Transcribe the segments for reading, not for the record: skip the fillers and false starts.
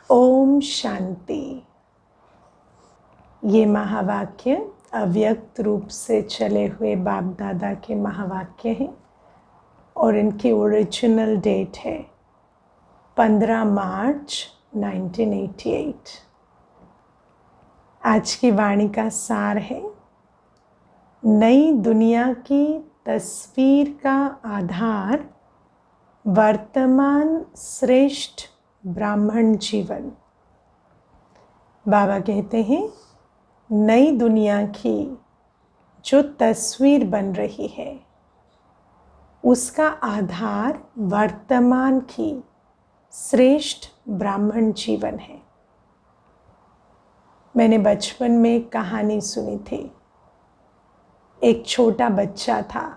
ओम शांति। ये महावाक्य अव्यक्त रूप से चले हुए बाप दादा के महावाक्य हैं और इनकी ओरिजिनल डेट है 15 मार्च 1988। आज की वाणी का सार है, नई दुनिया की तस्वीर का आधार वर्तमान श्रेष्ठ ब्राह्मण जीवन। बाबा कहते हैं, नई दुनिया की जो तस्वीर बन रही है उसका आधार वर्तमान की श्रेष्ठ ब्राह्मण जीवन है। मैंने बचपन में एक कहानी सुनी थी। एक छोटा बच्चा था,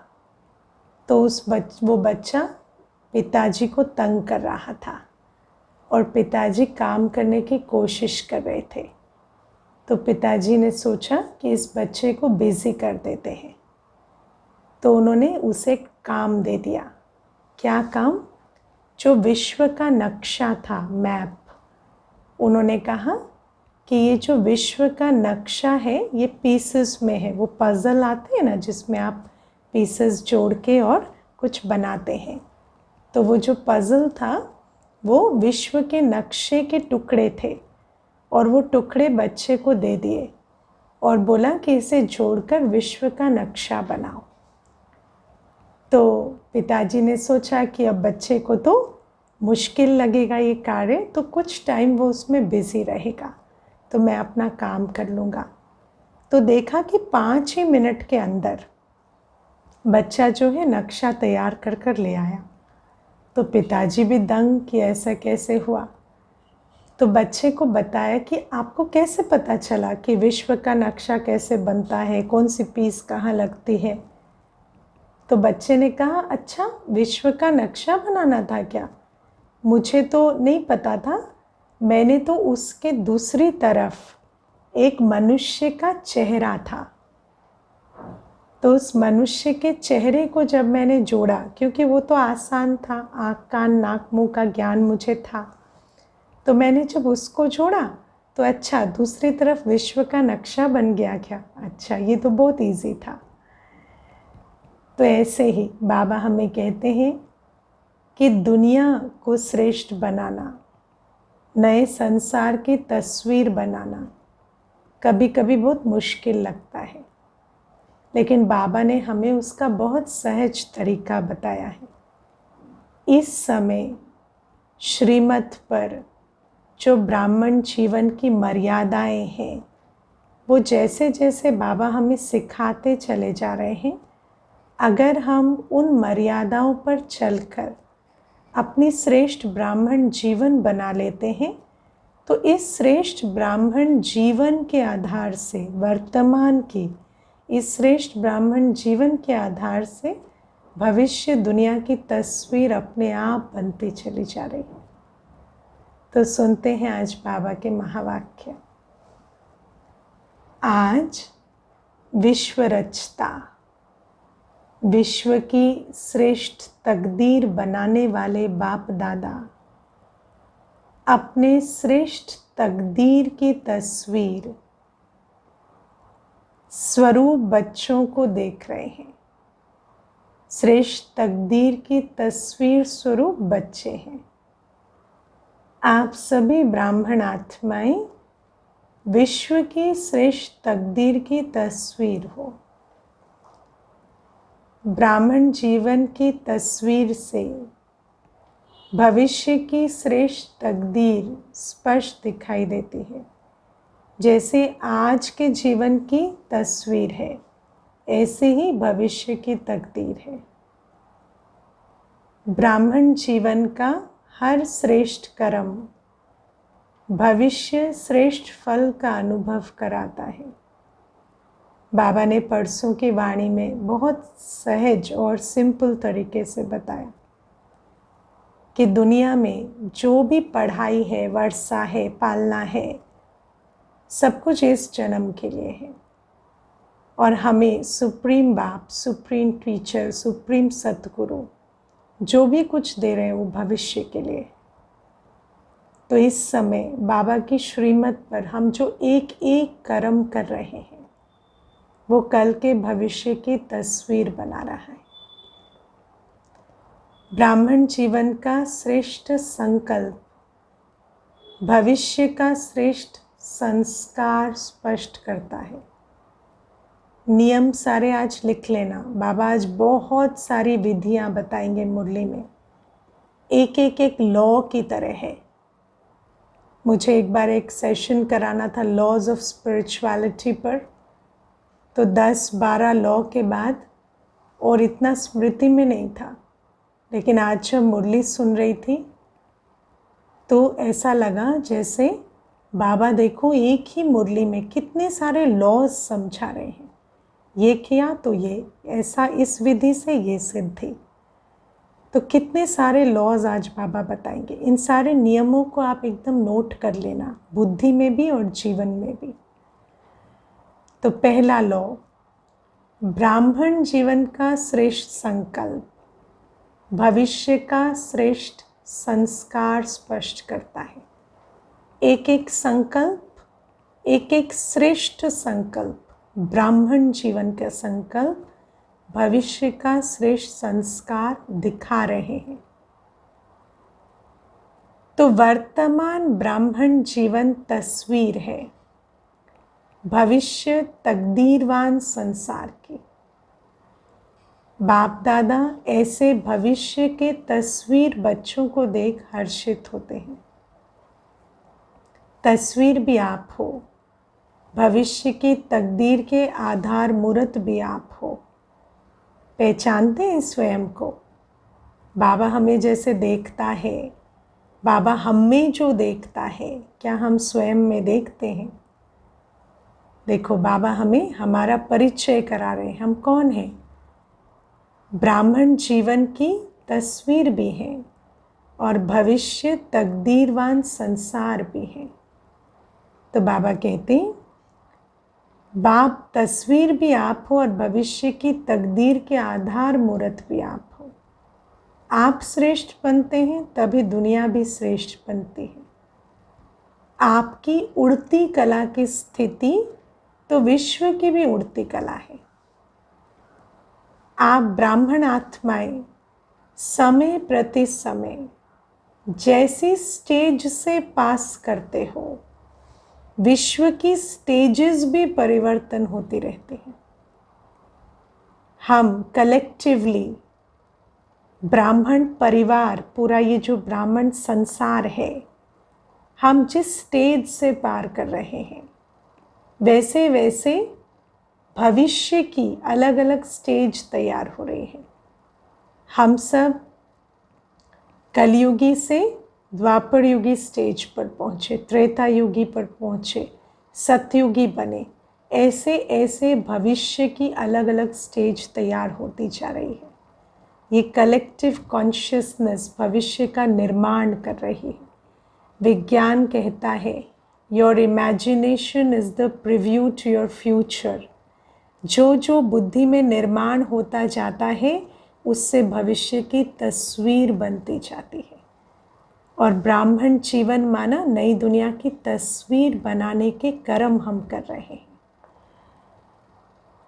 तो वो बच्चा पिताजी को तंग कर रहा था और पिताजी काम करने की कोशिश कर रहे थे। तो पिताजी ने सोचा कि इस बच्चे को बिज़ी कर देते हैं, तो उन्होंने उसे काम दे दिया। क्या काम? जो विश्व का नक्शा था, मैप। उन्होंने कहा कि ये जो विश्व का नक्शा है ये पीसेस में है। वो पज़ल आते हैं ना, जिसमें आप पीसेस जोड़ के और कुछ बनाते हैं। तो वो जो पज़ल था वो विश्व के नक्शे के टुकड़े थे और वो टुकड़े बच्चे को दे दिए और बोला कि इसे जोड़कर विश्व का नक्शा बनाओ। तो पिताजी ने सोचा कि अब बच्चे को तो मुश्किल लगेगा ये कार्य, तो कुछ टाइम वो उसमें बिज़ी रहेगा, तो मैं अपना काम कर लूँगा। तो देखा कि 5 ही मिनट के अंदर बच्चा जो है नक्शा तैयार कर ले आया। तो पिताजी भी दंग कि ऐसा कैसे हुआ। तो बच्चे को बताया कि आपको कैसे पता चला कि विश्व का नक्शा कैसे बनता है, कौन सी पीस कहाँ लगती है। तो बच्चे ने कहा, अच्छा विश्व का नक्शा बनाना था क्या? मुझे तो नहीं पता था। मैंने तो उसके दूसरी तरफ एक मनुष्य का चेहरा था, तो उस मनुष्य के चेहरे को जब मैंने जोड़ा, क्योंकि वो तो आसान था, आँख कान नाक मुँह का ज्ञान मुझे था, तो मैंने जब उसको जोड़ा तो अच्छा दूसरी तरफ विश्व का नक्शा बन गया क्या? अच्छा, ये तो बहुत इजी था। तो ऐसे ही बाबा हमें कहते हैं कि दुनिया को श्रेष्ठ बनाना, नए संसार की तस्वीर बनाना कभी कभी बहुत मुश्किल लगता है, लेकिन बाबा ने हमें उसका बहुत सहज तरीका बताया है। इस समय श्रीमत पर जो ब्राह्मण जीवन की मर्यादाएं हैं, वो जैसे जैसे बाबा हमें सिखाते चले जा रहे हैं, अगर हम उन मर्यादाओं पर चलकर अपनी श्रेष्ठ ब्राह्मण जीवन बना लेते हैं, तो इस श्रेष्ठ ब्राह्मण जीवन के आधार से, वर्तमान की इस श्रेष्ठ ब्राह्मण जीवन के आधार से भविष्य दुनिया की तस्वीर अपने आप बनती चली जा रही है। तो सुनते हैं आज बाबा के महावाक्य। आज विश्व रचता, विश्व की श्रेष्ठ तकदीर बनाने वाले बाप दादा अपने श्रेष्ठ तकदीर की तस्वीर स्वरूप बच्चों को देख रहे हैं। श्रेष्ठ तकदीर की तस्वीर स्वरूप बच्चे हैं। आप सभी ब्राह्मण आत्माएं विश्व की श्रेष्ठ तकदीर की तस्वीर हो। ब्राह्मण जीवन की तस्वीर से भविष्य की श्रेष्ठ तकदीर स्पष्ट दिखाई देती है। जैसे आज के जीवन की तस्वीर है, ऐसे ही भविष्य की तकदीर है। ब्राह्मण जीवन का हर श्रेष्ठ कर्म भविष्य श्रेष्ठ फल का अनुभव कराता है। बाबा ने परसों की वाणी में बहुत सहज और सिंपल तरीके से बताया कि दुनिया में जो भी पढ़ाई है, वर्षा है, पालना है, सब कुछ इस जन्म के लिए है। और हमें सुप्रीम बाप, सुप्रीम टीचर, सुप्रीम सतगुरु जो भी कुछ दे रहे हैं वो भविष्य के लिए। तो इस समय बाबा की श्रीमत पर हम जो एक एक कर्म कर रहे हैं वो कल के भविष्य की तस्वीर बना रहा है। ब्राह्मण जीवन का श्रेष्ठ संकल्प भविष्य का श्रेष्ठ संस्कार स्पष्ट करता है। नियम सारे आज लिख लेना। बाबा आज बहुत सारी विधियां बताएंगे मुरली में, एक एक एक लॉ की तरह है। मुझे एक बार एक सेशन कराना था लॉज ऑफ स्पिरिचुअलिटी पर, तो 10-12 लॉ के बाद और इतना स्मृति में नहीं था, लेकिन आज जब मुरली सुन रही थी तो ऐसा लगा जैसे बाबा देखो एक ही मुरली में कितने सारे लॉज समझा रहे हैं। ये किया तो ये ऐसा, इस विधि से ये सिद्धि, तो कितने सारे लॉज आज बाबा बताएंगे। इन सारे नियमों को आप एकदम नोट कर लेना, बुद्धि में भी और जीवन में भी। तो पहला लॉ, ब्राह्मण जीवन का श्रेष्ठ संकल्प भविष्य का श्रेष्ठ संस्कार स्पष्ट करता है। एक एक संकल्प, एक एक श्रेष्ठ संकल्प, ब्राह्मण जीवन का संकल्प भविष्य का श्रेष्ठ संस्कार दिखा रहे हैं। तो वर्तमान ब्राह्मण जीवन तस्वीर है भविष्य तकदीरवान संसार की। बाप दादा ऐसे भविष्य के तस्वीर बच्चों को देख हर्षित होते हैं। तस्वीर भी आप हो, भविष्य की तकदीर के आधार मूर्त भी आप हो। पहचानते हैं स्वयं को। बाबा हमें जैसे देखता है, बाबा हम में जो देखता है, क्या हम स्वयं में देखते हैं? देखो बाबा हमें हमारा परिचय करा रहे हैं, हम कौन हैं। ब्राह्मण जीवन की तस्वीर भी है और भविष्य तकदीरवान संसार भी है। तो बाबा कहते हैं बाप तस्वीर भी आप हो और भविष्य की तकदीर के आधार मूर्त भी आप हो। आप श्रेष्ठ बनते हैं तभी दुनिया भी श्रेष्ठ बनती है। आपकी उड़ती कला की स्थिति तो विश्व की भी उड़ती कला है। आप ब्राह्मण आत्माएं समय प्रति समय जैसी स्टेज से पास करते हो, विश्व की स्टेजेस भी परिवर्तन होती रहती हैं। हम कलेक्टिवली ब्राह्मण परिवार, पूरा ये जो ब्राह्मण संसार है, हम जिस स्टेज से पार कर रहे हैं वैसे वैसे भविष्य की अलग अलग स्टेज तैयार हो रही है। हम सब कलयुगी से द्वापर युगी स्टेज पर पहुँचे, त्रेता युगी पर पहुँचे, सतयुगी बने। ऐसे ऐसे भविष्य की अलग अलग स्टेज तैयार होती जा रही है। ये कलेक्टिव कॉन्शियसनेस भविष्य का निर्माण कर रही है। विज्ञान कहता है your imagination is the preview to your future. जो जो बुद्धि में निर्माण होता जाता है उससे भविष्य की तस्वीर बनती जाती है। और ब्राह्मण जीवन माना नई दुनिया की तस्वीर बनाने के कर्म हम कर रहे हैं।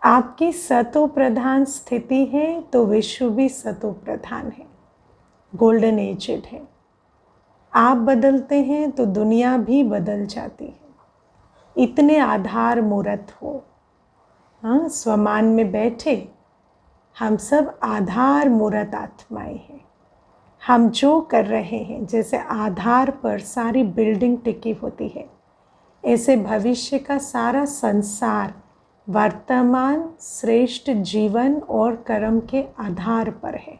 आपकी सतो प्रधान स्थिति है तो विश्व भी सतो प्रधान है, गोल्डन एजेड है। आप बदलते हैं तो दुनिया भी बदल जाती है। इतने आधार मूर्त हो। हाँ, स्वमान में बैठे हम सब आधार मूर्त आत्माएं हैं। हम जो कर रहे हैं, जैसे आधार पर सारी बिल्डिंग टिकी होती है, ऐसे भविष्य का सारा संसार वर्तमान श्रेष्ठ जीवन और कर्म के आधार पर है।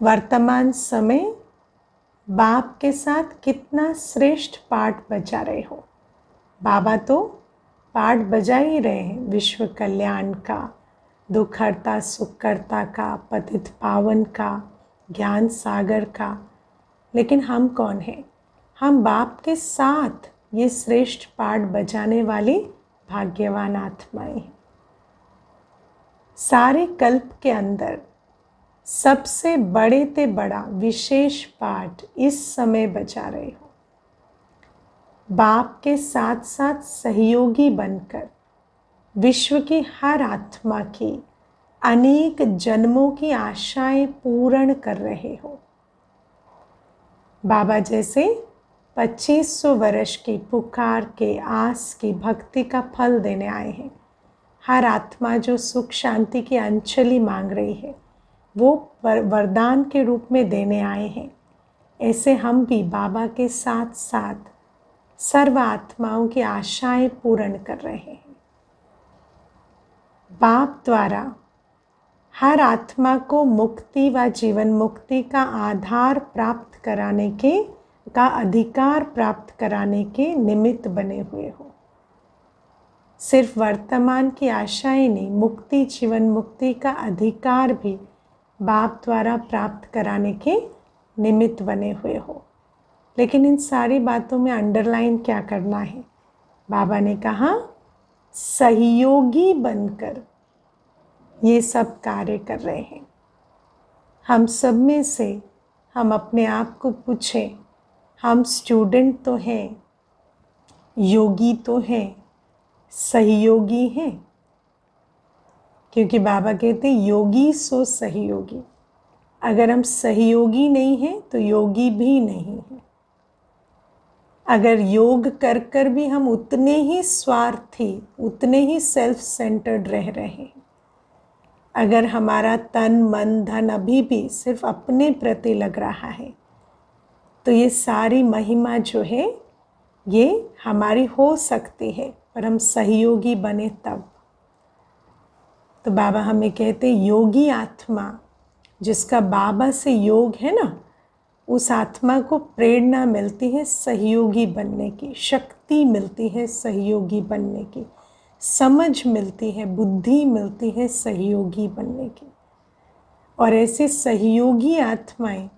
वर्तमान समय बाप के साथ कितना श्रेष्ठ पाठ बजा रहे हो। बाबा तो पाठ बजा ही रहे हैं विश्व कल्याण का, दुखहर्ता सुखकर्ता का, पतित पावन का, ज्ञान सागर का। लेकिन हम कौन हैं? हम बाप के साथ ये श्रेष्ठ पाठ बजाने वाली भाग्यवान आत्माएं हैं। सारे कल्प के अंदर सबसे बड़े ते बड़ा विशेष पाठ इस समय बजा रहे हो। बाप के साथ साथ सहयोगी बनकर विश्व की हर आत्मा की अनेक जन्मों की आशाएं पूर्ण कर रहे हो। बाबा जैसे 2500 वर्ष की पुकार के आस की भक्ति का फल देने आए हैं। हर आत्मा जो सुख शांति की अंजलि मांग रही है वो वरदान के रूप में देने आए हैं। ऐसे हम भी बाबा के साथ साथ सर्व आत्माओं की आशाएं पूर्ण कर रहे हैं। बाप द्वारा हर आत्मा को मुक्ति व जीवन मुक्ति का आधार प्राप्त कराने का अधिकार प्राप्त कराने के निमित्त बने हुए हो। सिर्फ वर्तमान की आशाएं नहीं, मुक्ति जीवन मुक्ति का अधिकार भी बाप द्वारा प्राप्त कराने के निमित्त बने हुए हो। लेकिन इन सारी बातों में अंडरलाइन क्या करना है? बाबा ने कहा सहयोगी बनकर ये सब कार्य कर रहे हैं। हम सब में से हम अपने आप को पूछें, हम स्टूडेंट तो हैं, योगी तो हैं, सहयोगी हैं? क्योंकि बाबा कहते योगी सो सहयोगी। अगर हम सहयोगी नहीं हैं तो योगी भी नहीं हैं। अगर योग कर कर भी हम उतने ही स्वार्थी, उतने ही सेल्फ सेंटर्ड रह रहे हैं, अगर हमारा तन मन धन अभी भी सिर्फ अपने प्रति लग रहा है, तो ये सारी महिमा जो है ये हमारी हो सकती है, पर हम सहयोगी बने तब। तो बाबा हमें कहते योगी आत्मा जिसका बाबा से योग है ना, उस आत्मा को प्रेरणा मिलती है सहयोगी बनने की, शक्ति मिलती है सहयोगी बनने की, समझ मिलती है, बुद्धि मिलती है सहयोगी बनने की। और ऐसे सहयोगी आत्माएं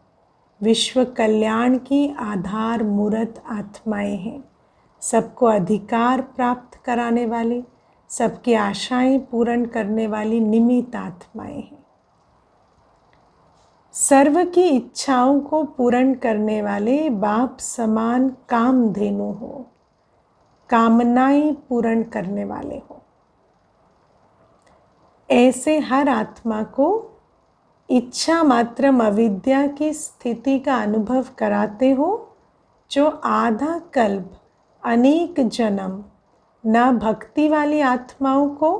विश्व कल्याण की आधार मूर्त आत्माएं हैं। सबको अधिकार प्राप्त कराने वाली, सबकी आशाएं पूर्ण करने वाली निमित्त आत्माएं हैं। सर्व की इच्छाओं को पूर्ण करने वाले बाप समान कामधेनु हो, कामनाएं पूर्ण करने वाले हो। ऐसे हर आत्मा को इच्छा मात्र अविद्या की स्थिति का अनुभव कराते हो, जो आधा कल्प अनेक जन्म न भक्ति वाली आत्माओं को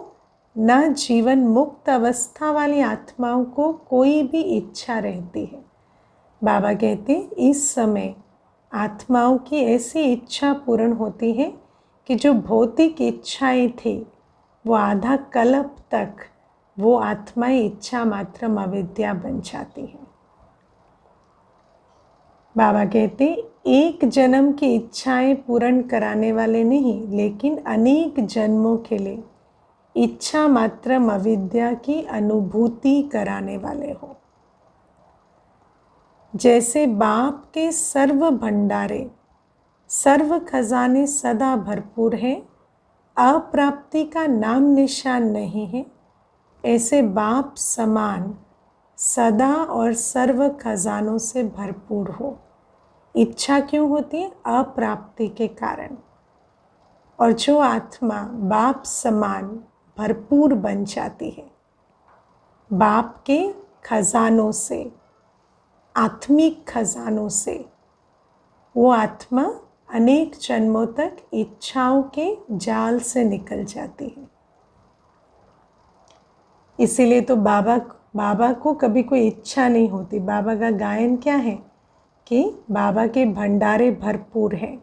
न जीवन मुक्त अवस्था वाली आत्माओं को कोई भी इच्छा रहती है। बाबा कहते इस समय आत्माओं की ऐसी इच्छा पूर्ण होती है कि जो भौतिक इच्छाएं थी वो आधा कल्प तक वो आत्माएं इच्छा मात्र अविद्या बन जाती है। बाबा कहते एक जन्म की इच्छाएं पूर्ण कराने वाले नहीं, लेकिन अनेक जन्मों के लिए इच्छा मात्र अविद्या की अनुभूति कराने वाले हो। जैसे बाप के सर्व भंडारे, सर्व खजाने सदा भरपूर हैं, अप्राप्ति का नाम निशान नहीं है, ऐसे बाप समान सदा और सर्व खजानों से भरपूर हो। इच्छा क्यों होती है? अप्राप्ति के कारण। और जो आत्मा बाप समान भरपूर बन जाती है, बाप के खजानों से, आत्मिक खजानों से, वो आत्मा अनेक जन्मों तक इच्छाओं के जाल से निकल जाती है। इसीलिए तो बाबा को कभी कोई इच्छा नहीं होती। बाबा का गायन क्या है कि बाबा के भंडारे भरपूर हैं,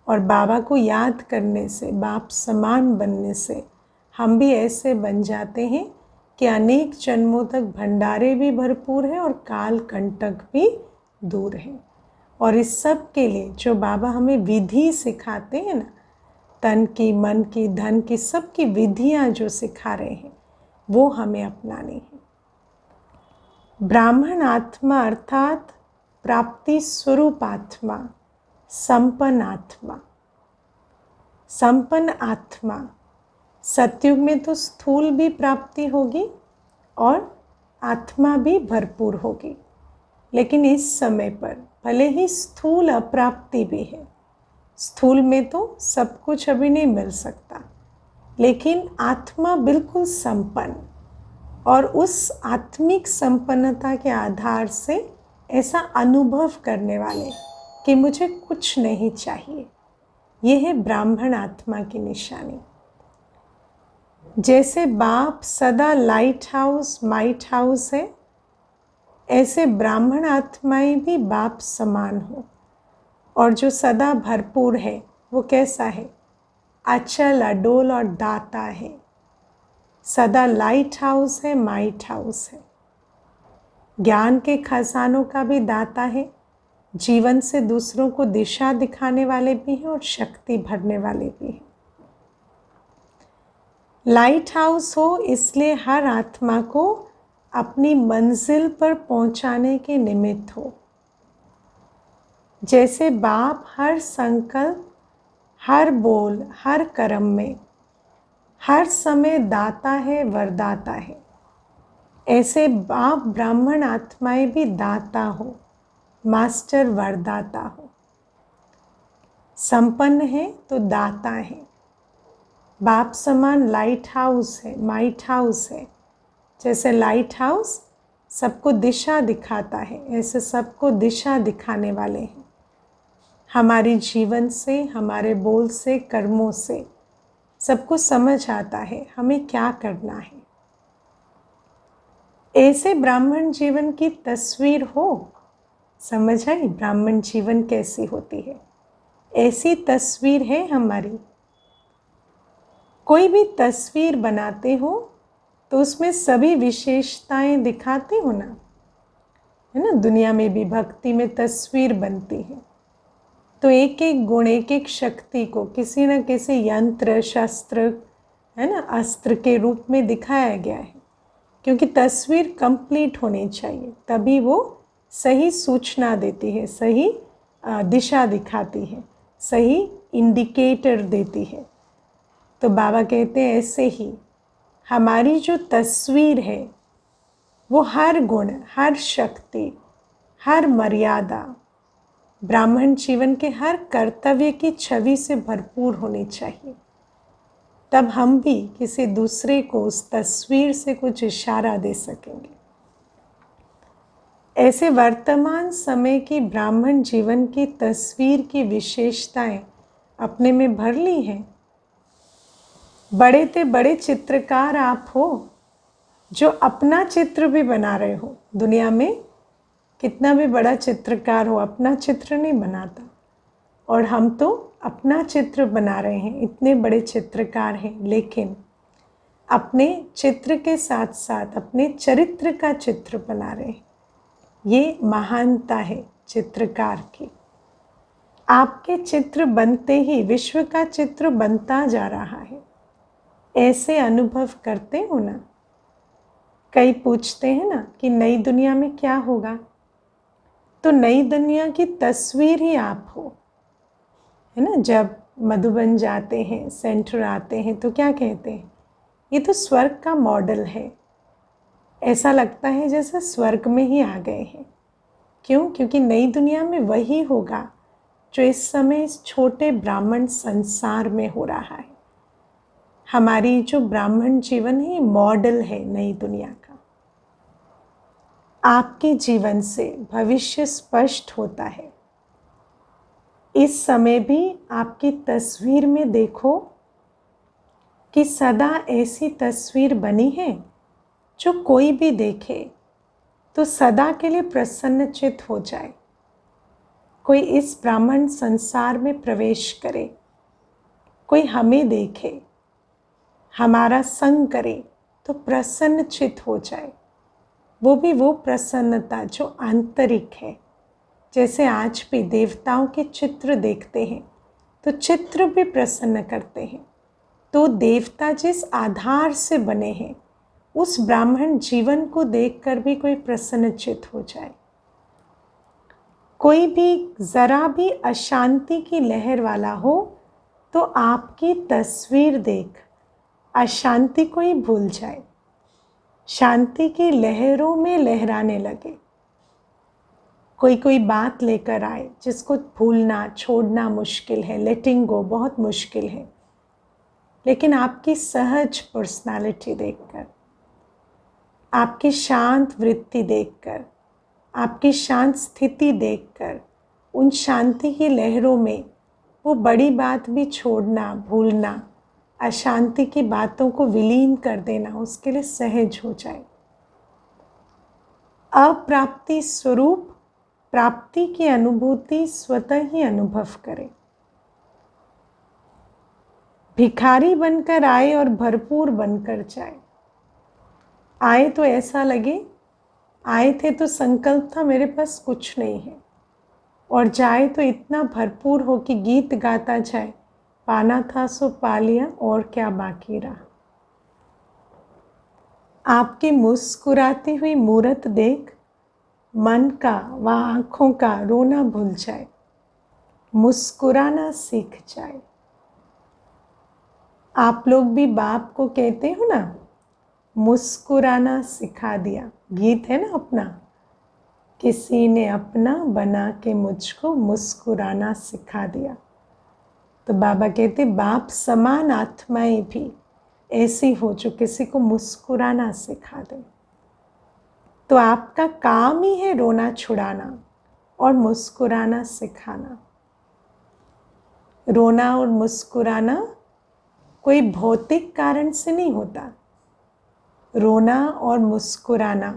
और बाबा को याद करने से, बाप समान बनने से हम भी ऐसे बन जाते हैं कि अनेक जन्मों तक भंडारे भी भरपूर हैं और काल कंटक भी दूर है। और इस सब के लिए जो बाबा हमें विधि सिखाते हैं ना, तन की, मन की, धन की, सब की विधियाँ जो सिखा रहे हैं वो हमें अपनानी है। ब्राह्मण आत्मा अर्थात प्राप्ति स्वरूप आत्मा, संपन्न आत्मा। संपन्न आत्मा, सतयुग में तो स्थूल भी प्राप्ति होगी और आत्मा भी भरपूर होगी। लेकिन इस समय पर भले ही स्थूल अप्राप्ति भी है, स्थूल में तो सब कुछ अभी नहीं मिल सकता, लेकिन आत्मा बिल्कुल संपन्न, और उस आत्मिक संपन्नता के आधार से ऐसा अनुभव करने वाले कि मुझे कुछ नहीं चाहिए, ये है ब्राह्मण आत्मा की निशानी। जैसे बाप सदा लाइट हाउस माइट हाउस है, ऐसे ब्राह्मण आत्माएं भी बाप समान हो। और जो सदा भरपूर है वो कैसा है? अचल अडोल और दाता है, सदा लाइट हाउस है, माइट हाउस है, ज्ञान के खजानों का भी दाता है, जीवन से दूसरों को दिशा दिखाने वाले भी हैं और शक्ति भरने वाले भी हैं। लाइट हाउस हो इसलिए हर आत्मा को अपनी मंजिल पर पहुंचाने के निमित्त हो। जैसे बाप हर संकल्प, हर बोल, हर कर्म में हर समय दाता है, वरदाता है, ऐसे बाप ब्राह्मण आत्माएं भी दाता हो, मास्टर वरदाता हो। संपन्न है तो दाता है। बाप समान लाइट हाउस है, माइट हाउस है। जैसे लाइट हाउस सबको दिशा दिखाता है, ऐसे सबको दिशा दिखाने वाले हैं। हमारे जीवन से, हमारे बोल से, कर्मों से सबको समझ आता है हमें क्या करना है। ऐसे ब्राह्मण जीवन की तस्वीर हो, समझ आई ब्राह्मण जीवन कैसी होती है? ऐसी तस्वीर है हमारी। कोई भी तस्वीर बनाते हो तो उसमें सभी विशेषताएं दिखाते हो ना, है ना। दुनिया में भी भक्ति में तस्वीर बनती है तो एक एक गुण, एक एक शक्ति को किसी न किसी यंत्र, शस्त्र, है ना, अस्त्र के रूप में दिखाया गया है, क्योंकि तस्वीर कंप्लीट होनी चाहिए, तभी वो सही सूचना देती है, सही दिशा दिखाती है, सही इंडिकेटर देती है। तो बाबा कहते हैं ऐसे ही हमारी जो तस्वीर है वो हर गुण, हर शक्ति, हर मर्यादा, ब्राह्मण जीवन के हर कर्तव्य की छवि से भरपूर होनी चाहिए। तब हम भी किसी दूसरे को उस तस्वीर से कुछ इशारा दे सकेंगे। ऐसे वर्तमान समय की ब्राह्मण जीवन की तस्वीर की विशेषताएं अपने में भर ली हैं। बड़े ते बड़े चित्रकार आप हो जो अपना चित्र भी बना रहे हो। दुनिया में कितना भी बड़ा चित्रकार हो अपना चित्र नहीं बनाता, और हम तो अपना चित्र बना रहे हैं, इतने बड़े चित्रकार हैं, लेकिन अपने चित्र के साथ साथ अपने चरित्र का चित्र बना रहे हैं। ये महानता है चित्रकार की। आपके चित्र बनते ही विश्व का चित्र बनता जा रहा है। ऐसे अनुभव करते हो ना। कई पूछते हैं ना कि नई दुनिया में क्या होगा, तो नई दुनिया की तस्वीर ही आप हो, है ना। जब मधुबन जाते हैं, सेंटर आते हैं, तो क्या कहते हैं? ये तो स्वर्ग का मॉडल है। ऐसा लगता है जैसे स्वर्ग में ही आ गए हैं। क्यों? क्योंकि नई दुनिया में वही होगा जो इस समय इस छोटे ब्राह्मण संसार में हो रहा है। हमारी जो ब्राह्मण जीवन है मॉडल है नई दुनिया का। आपके जीवन से भविष्य स्पष्ट होता है। इस समय भी आपकी तस्वीर में देखो कि सदा ऐसी तस्वीर बनी है जो कोई भी देखे तो सदा के लिए प्रसन्नचित हो जाए। कोई इस ब्राह्मण संसार में प्रवेश करे, कोई हमें देखे, हमारा संग करे तो प्रसन्नचित हो जाए। वो भी वो प्रसन्नता जो आंतरिक है। जैसे आज भी देवताओं के चित्र देखते हैं तो चित्र भी प्रसन्न करते हैं। तो देवता जिस आधार से बने हैं उस ब्राह्मण जीवन को देखकर भी कोई प्रसन्नचित हो जाए। कोई भी ज़रा भी अशांति की लहर वाला हो तो आपकी तस्वीर देख अशांति को ही भूल जाए। शांति की लहरों में लहराने लगे। कोई कोई बात लेकर आए जिसको भूलना छोड़ना मुश्किल है, लेटिंग गो बहुत मुश्किल है, लेकिन आपकी सहज पर्सनालिटी देखकर, आपकी शांत वृत्ति देखकर, आपकी शांत स्थिति देखकर, उन शांति की लहरों में वो बड़ी बात भी छोड़ना, भूलना, अशांति की बातों को विलीन कर देना उसके लिए सहज हो जाए। अप्राप्ति स्वरूप प्राप्ति की अनुभूति स्वतः ही अनुभव करें। भिखारी बनकर आए और भरपूर बनकर जाए। आए तो ऐसा लगे आए थे तो संकल्प था मेरे पास कुछ नहीं है, और जाए तो इतना भरपूर हो कि गीत गाता जाए, पाना था सो पा लिया और क्या बाकी रहा। आपकी मुस्कुराती हुई मूरत देख मन का व आँखों का रोना भूल जाए, मुस्कुराना सीख जाए। आप लोग भी बाप को कहते हो ना, मुस्कुराना सिखा दिया, गीत है ना अपना, किसी ने अपना बना के मुझको मुस्कुराना सिखा दिया। तो बाबा कहते बाप समान आत्माएं भी ऐसी हो जो किसी को मुस्कुराना सिखा दे। तो आपका काम ही है रोना छुड़ाना और मुस्कुराना सिखाना। रोना और मुस्कुराना कोई भौतिक कारण से नहीं होता। रोना और मुस्कुराना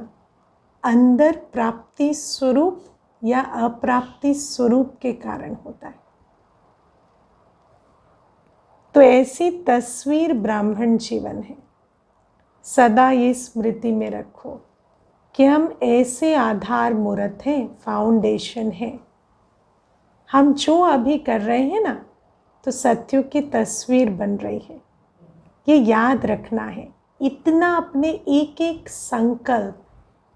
अंदर प्राप्ति स्वरूप या अप्राप्ति स्वरूप के कारण होता है। तो ऐसी तस्वीर ब्राह्मण जीवन है। सदा ये स्मृति में रखो कि हम ऐसे आधार मूर्त हैं, फाउंडेशन है। हम जो अभी कर रहे हैं ना, तो सत्युग की तस्वीर बन रही है। ये याद रखना है। इतना अपने एक एक संकल्प,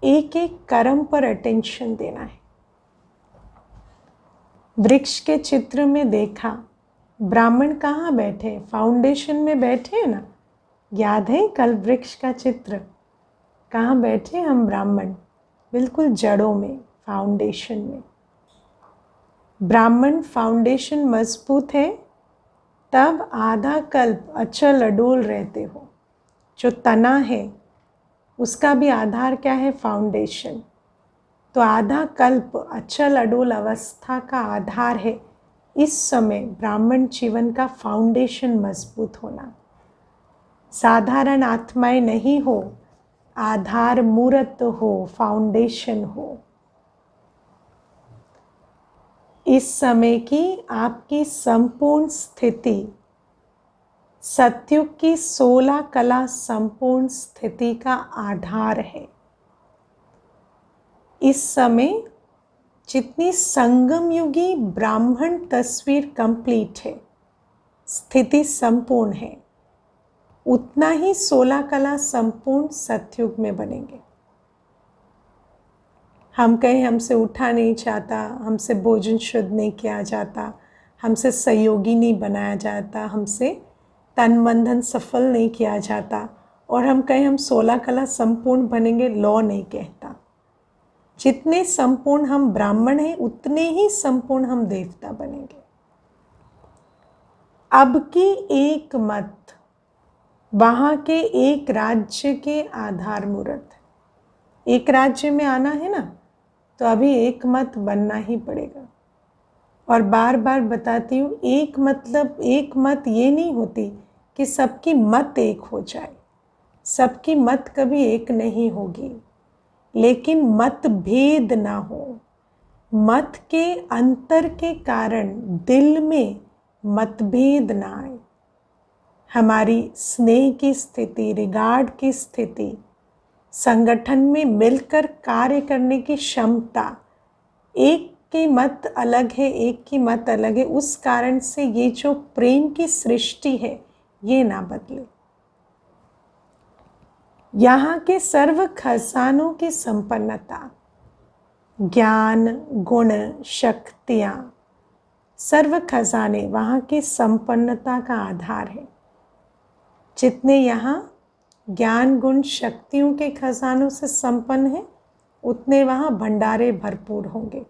एक एक कर्म पर अटेंशन देना है। वृक्ष के चित्र में देखा ब्राह्मण कहाँ बैठे, फाउंडेशन में बैठे हैं ना। याद है कल वृक्ष का चित्र, कहाँ बैठे हम ब्राह्मण, बिल्कुल जड़ों में, फाउंडेशन में। ब्राह्मण फाउंडेशन मजबूत है तब आधा कल्प अचल अडोल रहते हो। जो तना है उसका भी आधार क्या है, फाउंडेशन। तो आधा कल्प अचल अडोल अवस्था का आधार है इस समय ब्राह्मण जीवन का फाउंडेशन मजबूत होना। साधारण आत्माएं नहीं हो, आधार मूर्त हो, फाउंडेशन हो। इस समय की आपकी संपूर्ण स्थिति सत्युग की 16 कला संपूर्ण स्थिति का आधार है। इस समय जितनी संगम युगी ब्राह्मण तस्वीर कंप्लीट है, स्थिति संपूर्ण है, उतना ही 16 कला संपूर्ण सत्युग में बनेंगे। हम कहें हमसे उठा नहीं जाता, हमसे भोजन शुद्ध नहीं किया जाता, हमसे सहयोगी नहीं बनाया जाता, हमसे तन मन धन सफल नहीं किया जाता, और हम कहें हम 16 कला संपूर्ण बनेंगे, लॉ नहीं कहता। जितने संपूर्ण हम ब्राह्मण हैं उतने ही संपूर्ण हम देवता बनेंगे। अब की एक मत वहाँ के एक राज्य के आधार मूर्त है। एक राज्य में आना है ना, तो अभी एक मत बनना ही पड़ेगा। और बार बार बताती हूँ, एक मतलब एक मत ये नहीं होती कि सबकी मत एक हो जाए। सबकी मत कभी एक नहीं होगी, लेकिन मतभेद ना हो। मत के अंतर के कारण दिल में मतभेद ना आए। हमारी स्नेह की स्थिति, रिगार्ड की स्थिति, संगठन में मिलकर कार्य करने की क्षमता, एक की मत अलग है, एक की मत अलग है, उस कारण से ये जो प्रेम की सृष्टि है ये ना बदले। यहाँ के सर्व खजानों की संपन्नता, ज्ञान, गुण, शक्तियाँ, सर्व खजाने वहाँ की संपन्नता का आधार है। जितने यहाँ ज्ञान गुण शक्तियों के खजानों से संपन्न है, उतने वहाँ भंडारे भरपूर होंगे।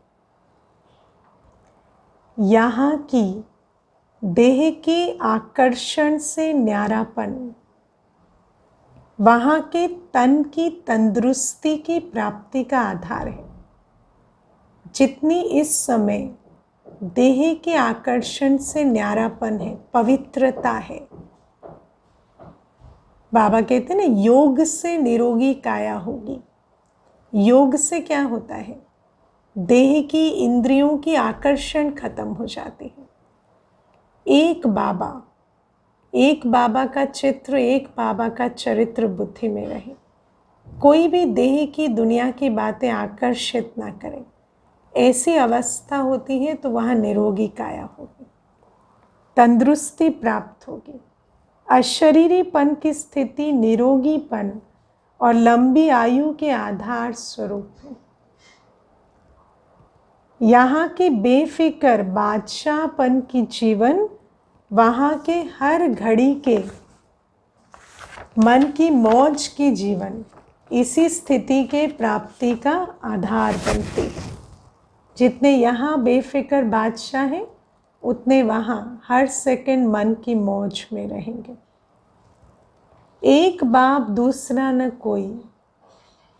यहाँ की देह के आकर्षण से न्यारापन वहाँ के तन की तंदुरुस्ती की प्राप्ति का आधार है। जितनी इस समय देह के आकर्षण से न्यारापन है, पवित्रता है, बाबा कहते हैं ना, योग से निरोगी काया होगी। योग से क्या होता है? देह की इंद्रियों की आकर्षण खत्म हो जाती है। एक बाबा का चित्र, एक बाबा का चरित्र बुद्धि में रहे। कोई भी देह की दुनिया की बातें आकर्षित ना करे। ऐसी अवस्था होती है तो वहाँ निरोगी काया होगी, तंदुरुस्ती प्राप्त होगी। अशरीरीपन की स्थिति निरोगीपन और लंबी आयु के आधार स्वरूप है। यहाँ के बेफिक्र बादशाहपन की जीवन वहाँ के हर घड़ी के मन की मौज की जीवन इसी स्थिति के प्राप्ति का आधार बनती है। जितने यहाँ बेफिक्र बादशाह हैं, उतने वहाँ हर सेकंड मन की मौज में रहेंगे। एक बाप दूसरा न कोई,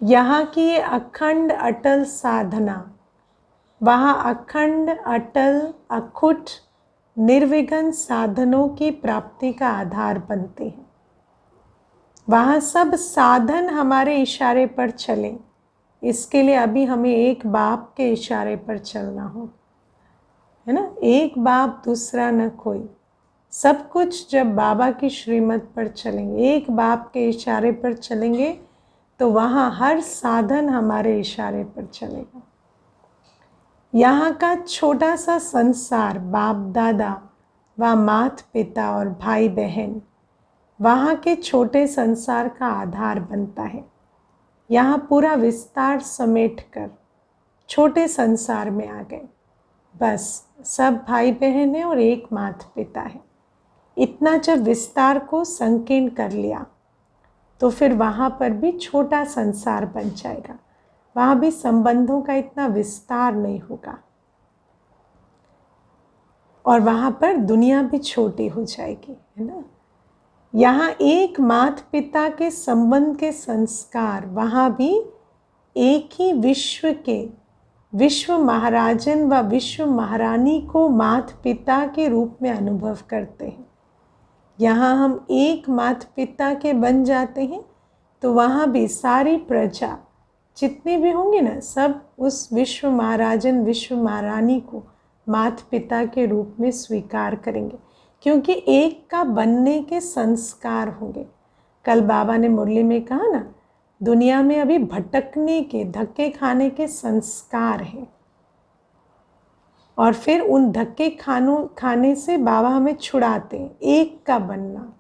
यहाँ की ये अखंड अटल साधना वहाँ अखंड अटल अखुट निर्विघ्न साधनों की प्राप्ति का आधार बनते हैं। वहाँ सब साधन हमारे इशारे पर चलें, इसके लिए अभी हमें एक बाप के इशारे पर चलना हो, है ना। एक बाप दूसरा न कोई, सब कुछ जब बाबा की श्रीमत पर चलेंगे, एक बाप के इशारे पर चलेंगे, तो वहाँ हर साधन हमारे इशारे पर चलेगा। यहाँ का छोटा सा संसार, बाप दादा व माता पिता और भाई बहन वहाँ के छोटे संसार का आधार बनता है। यहाँ पूरा विस्तार समेटकर छोटे संसार में आ गए। बस सब भाई बहन हैं और एक माता पिता है। इतना जब विस्तार को संकीर्ण कर लिया तो फिर वहाँ पर भी छोटा संसार बन जाएगा। वहाँ भी संबंधों का इतना विस्तार नहीं होगा और वहाँ पर दुनिया भी छोटी हो जाएगी, है ना। यहाँ एक माता पिता के संबंध के संस्कार वहाँ भी एक ही विश्व महाराजन व विश्व महारानी को माता पिता के रूप में अनुभव करते हैं। यहाँ हम एक माता पिता के बन जाते हैं तो वहाँ भी सारी प्रजा जितने भी होंगे ना, सब उस विश्व महाराजन विश्व महारानी को माता पिता के रूप में स्वीकार करेंगे, क्योंकि एक का बनने के संस्कार होंगे। कल बाबा ने मुरली में कहा ना, दुनिया में अभी भटकने के, धक्के खाने के संस्कार हैं और फिर उन धक्के खाने से बाबा हमें छुड़ाते हैं, एक का बनना।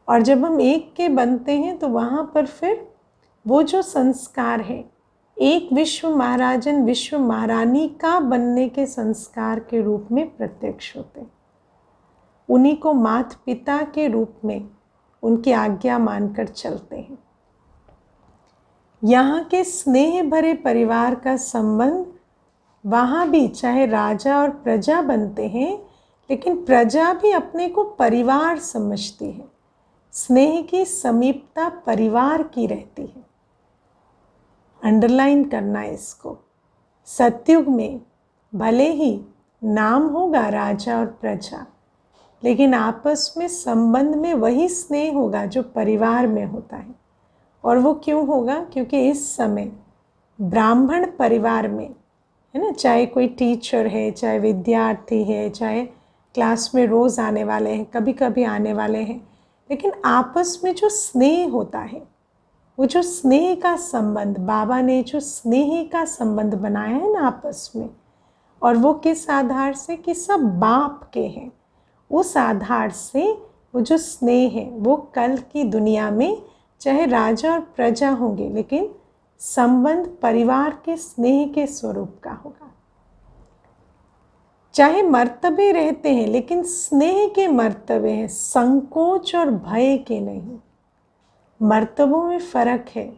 और जब हम एक के बनते हैं तो वहाँ पर फिर वो जो संस्कार है, एक विश्व महाराजन विश्व महारानी का बनने के संस्कार के रूप में प्रत्यक्ष होते हैं। उन्हीं को माता पिता के रूप में उनकी आज्ञा मानकर चलते हैं। यहाँ के स्नेह भरे परिवार का संबंध वहाँ भी चाहे राजा और प्रजा बनते हैं, लेकिन प्रजा भी अपने को परिवार समझती है। स्नेह की समीपता परिवार की रहती है। अंडरलाइन करना इसको। सतयुग में भले ही नाम होगा राजा और प्रजा, लेकिन आपस में संबंध में वही स्नेह होगा जो परिवार में होता है। और वो क्यों होगा? क्योंकि इस समय ब्राह्मण परिवार में, है ना, चाहे कोई टीचर है, चाहे विद्यार्थी है, चाहे क्लास में रोज़ आने वाले हैं, कभी कभी आने वाले हैं, लेकिन आपस में जो स्नेह होता है, वो जो स्नेह का संबंध, बाबा ने जो स्नेह का संबंध बनाया है ना आपस में, और वो किस आधार से कि सब बाप के हैं, उस आधार से वो जो स्नेह है वो कल की दुनिया में चाहे राजा और प्रजा होंगे, लेकिन संबंध परिवार के स्नेह के स्वरूप का होगा। चाहे मर्तबे रहते हैं, लेकिन स्नेह के मर्तबे हैं, संकोच और भय के नहीं। मर्तबों में फ़र्क है,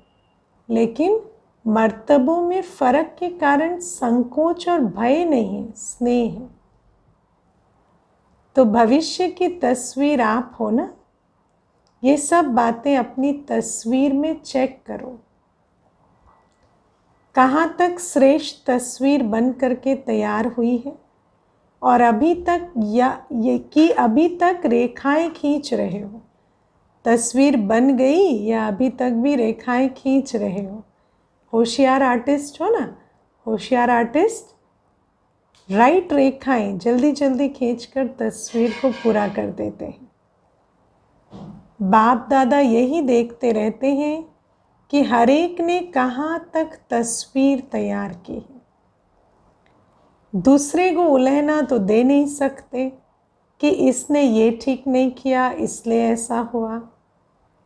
लेकिन मर्तबों में फ़र्क के कारण संकोच और भय नहीं है, स्नेह है। तो भविष्य की तस्वीर आप हो ना, ये सब बातें अपनी तस्वीर में चेक करो। कहाँ तक श्रेष्ठ तस्वीर बन करके तैयार हुई है, और अभी तक अभी तक रेखाएं खींच रहे हो। तस्वीर बन गई या अभी तक भी रेखाएं खींच रहे हो। होशियार आर्टिस्ट हो ना, होशियार आर्टिस्ट राइट रेखाएं जल्दी जल्दी खींचकर तस्वीर को पूरा कर देते हैं। बाप दादा यही देखते रहते हैं कि हर एक ने कहाँ तक तस्वीर तैयार की है। दूसरे को उलझना तो दे नहीं सकते कि इसने ये ठीक नहीं किया इसलिए ऐसा हुआ।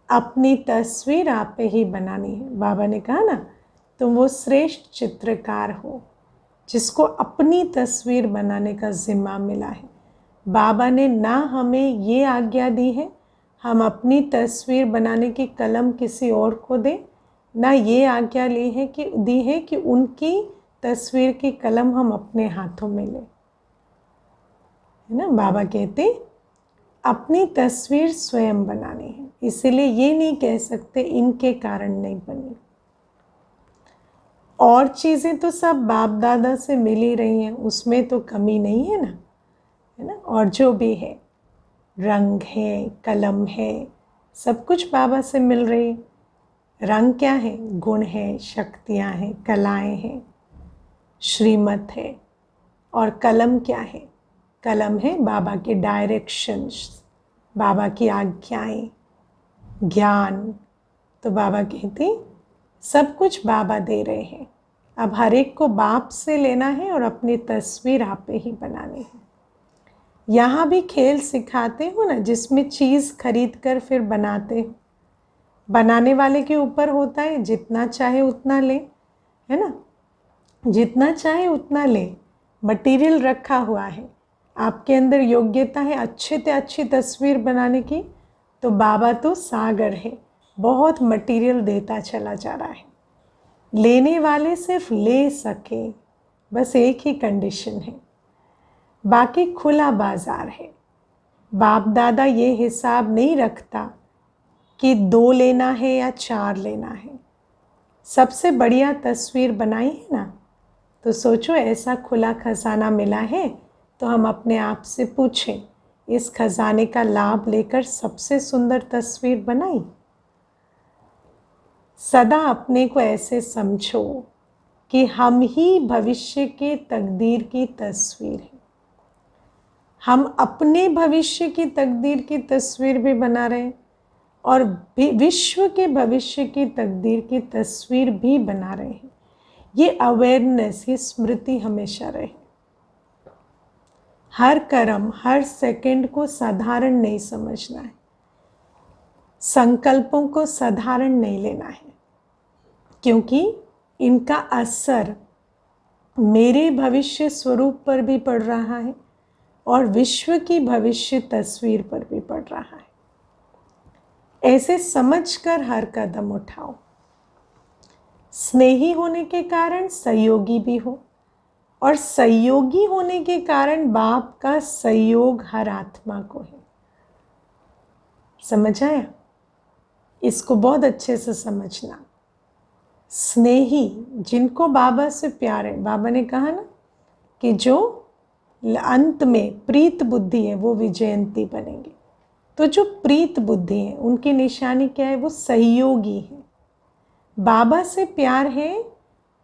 अपनी तस्वीर आप ही बनानी है। बाबा ने कहा ना, तुम वो श्रेष्ठ चित्रकार हो जिसको अपनी तस्वीर बनाने का जिम्मा मिला है। बाबा ने ना हमें ये आज्ञा दी है हम अपनी तस्वीर बनाने की कलम किसी और को दें, ना ये आज्ञा दी है कि उनकी तस्वीर की कलम हम अपने हाथों में लें, है ना। बाबा कहते अपनी तस्वीर स्वयं बनानी है, इसलिए ये नहीं कह सकते इनके कारण नहीं बनी। और चीज़ें तो सब बाप दादा से मिल ही रही हैं, उसमें तो कमी नहीं है ना, है ना। और जो भी है, रंग है, कलम है, सब कुछ बाबा से मिल रही है। रंग क्या है? गुण है, शक्तियाँ हैं, कलाएं हैं, श्रीमत है। और कलम क्या है? कलम है बाबा के डायरेक्शंस, बाबा की आज्ञाएं, ज्ञान। तो बाबा कहते सब कुछ बाबा दे रहे हैं, अब हर एक को बाप से लेना है और अपनी तस्वीर आप ही बनानी है। यहाँ भी खेल सिखाते हो ना, जिसमें चीज़ खरीद कर फिर बनाते हो। बनाने वाले के ऊपर होता है, जितना चाहे उतना ले, है ना, जितना चाहे उतना ले। मटेरियल रखा हुआ है, आपके अंदर योग्यता है अच्छे से अच्छी तस्वीर बनाने की, तो बाबा तो सागर है, बहुत मटेरियल देता चला जा रहा है। लेने वाले सिर्फ ले सके, बस एक ही कंडीशन है, बाकी खुला बाजार है। बाप दादा ये हिसाब नहीं रखता कि 2 लेना है या 4 लेना है। सबसे बढ़िया तस्वीर बनाई है ना, तो सोचो ऐसा खुला खजाना मिला है, तो हम अपने आप से पूछें, इस खजाने का लाभ लेकर सबसे सुंदर तस्वीर बनाई। सदा अपने को ऐसे समझो कि हम ही भविष्य के तकदीर की तस्वीर हैं। हम अपने भविष्य की तकदीर की तस्वीर भी बना रहे हैं और विश्व के भविष्य की तकदीर की तस्वीर भी बना रहे हैं। ये अवेयरनेस, ये स्मृति हमेशा रहे। हर कर्म, हर सेकंड को साधारण नहीं समझना है, संकल्पों को साधारण नहीं लेना है, क्योंकि इनका असर मेरे भविष्य स्वरूप पर भी पड़ रहा है और विश्व की भविष्य तस्वीर पर भी पड़ रहा है। ऐसे समझकर हर कदम उठाओ। स्नेही होने के कारण सहयोगी भी हो, और सहयोगी होने के कारण बाप का सहयोग हर आत्मा को है। समझ आया? इसको बहुत अच्छे से समझना। स्नेही, जिनको बाबा से प्यार है, बाबा ने कहा ना कि जो अंत में प्रीत बुद्धि है वो विजयंती बनेंगे। तो जो प्रीत बुद्धि है उनकी निशानी क्या है? वो सहयोगी है। बाबा से प्यार है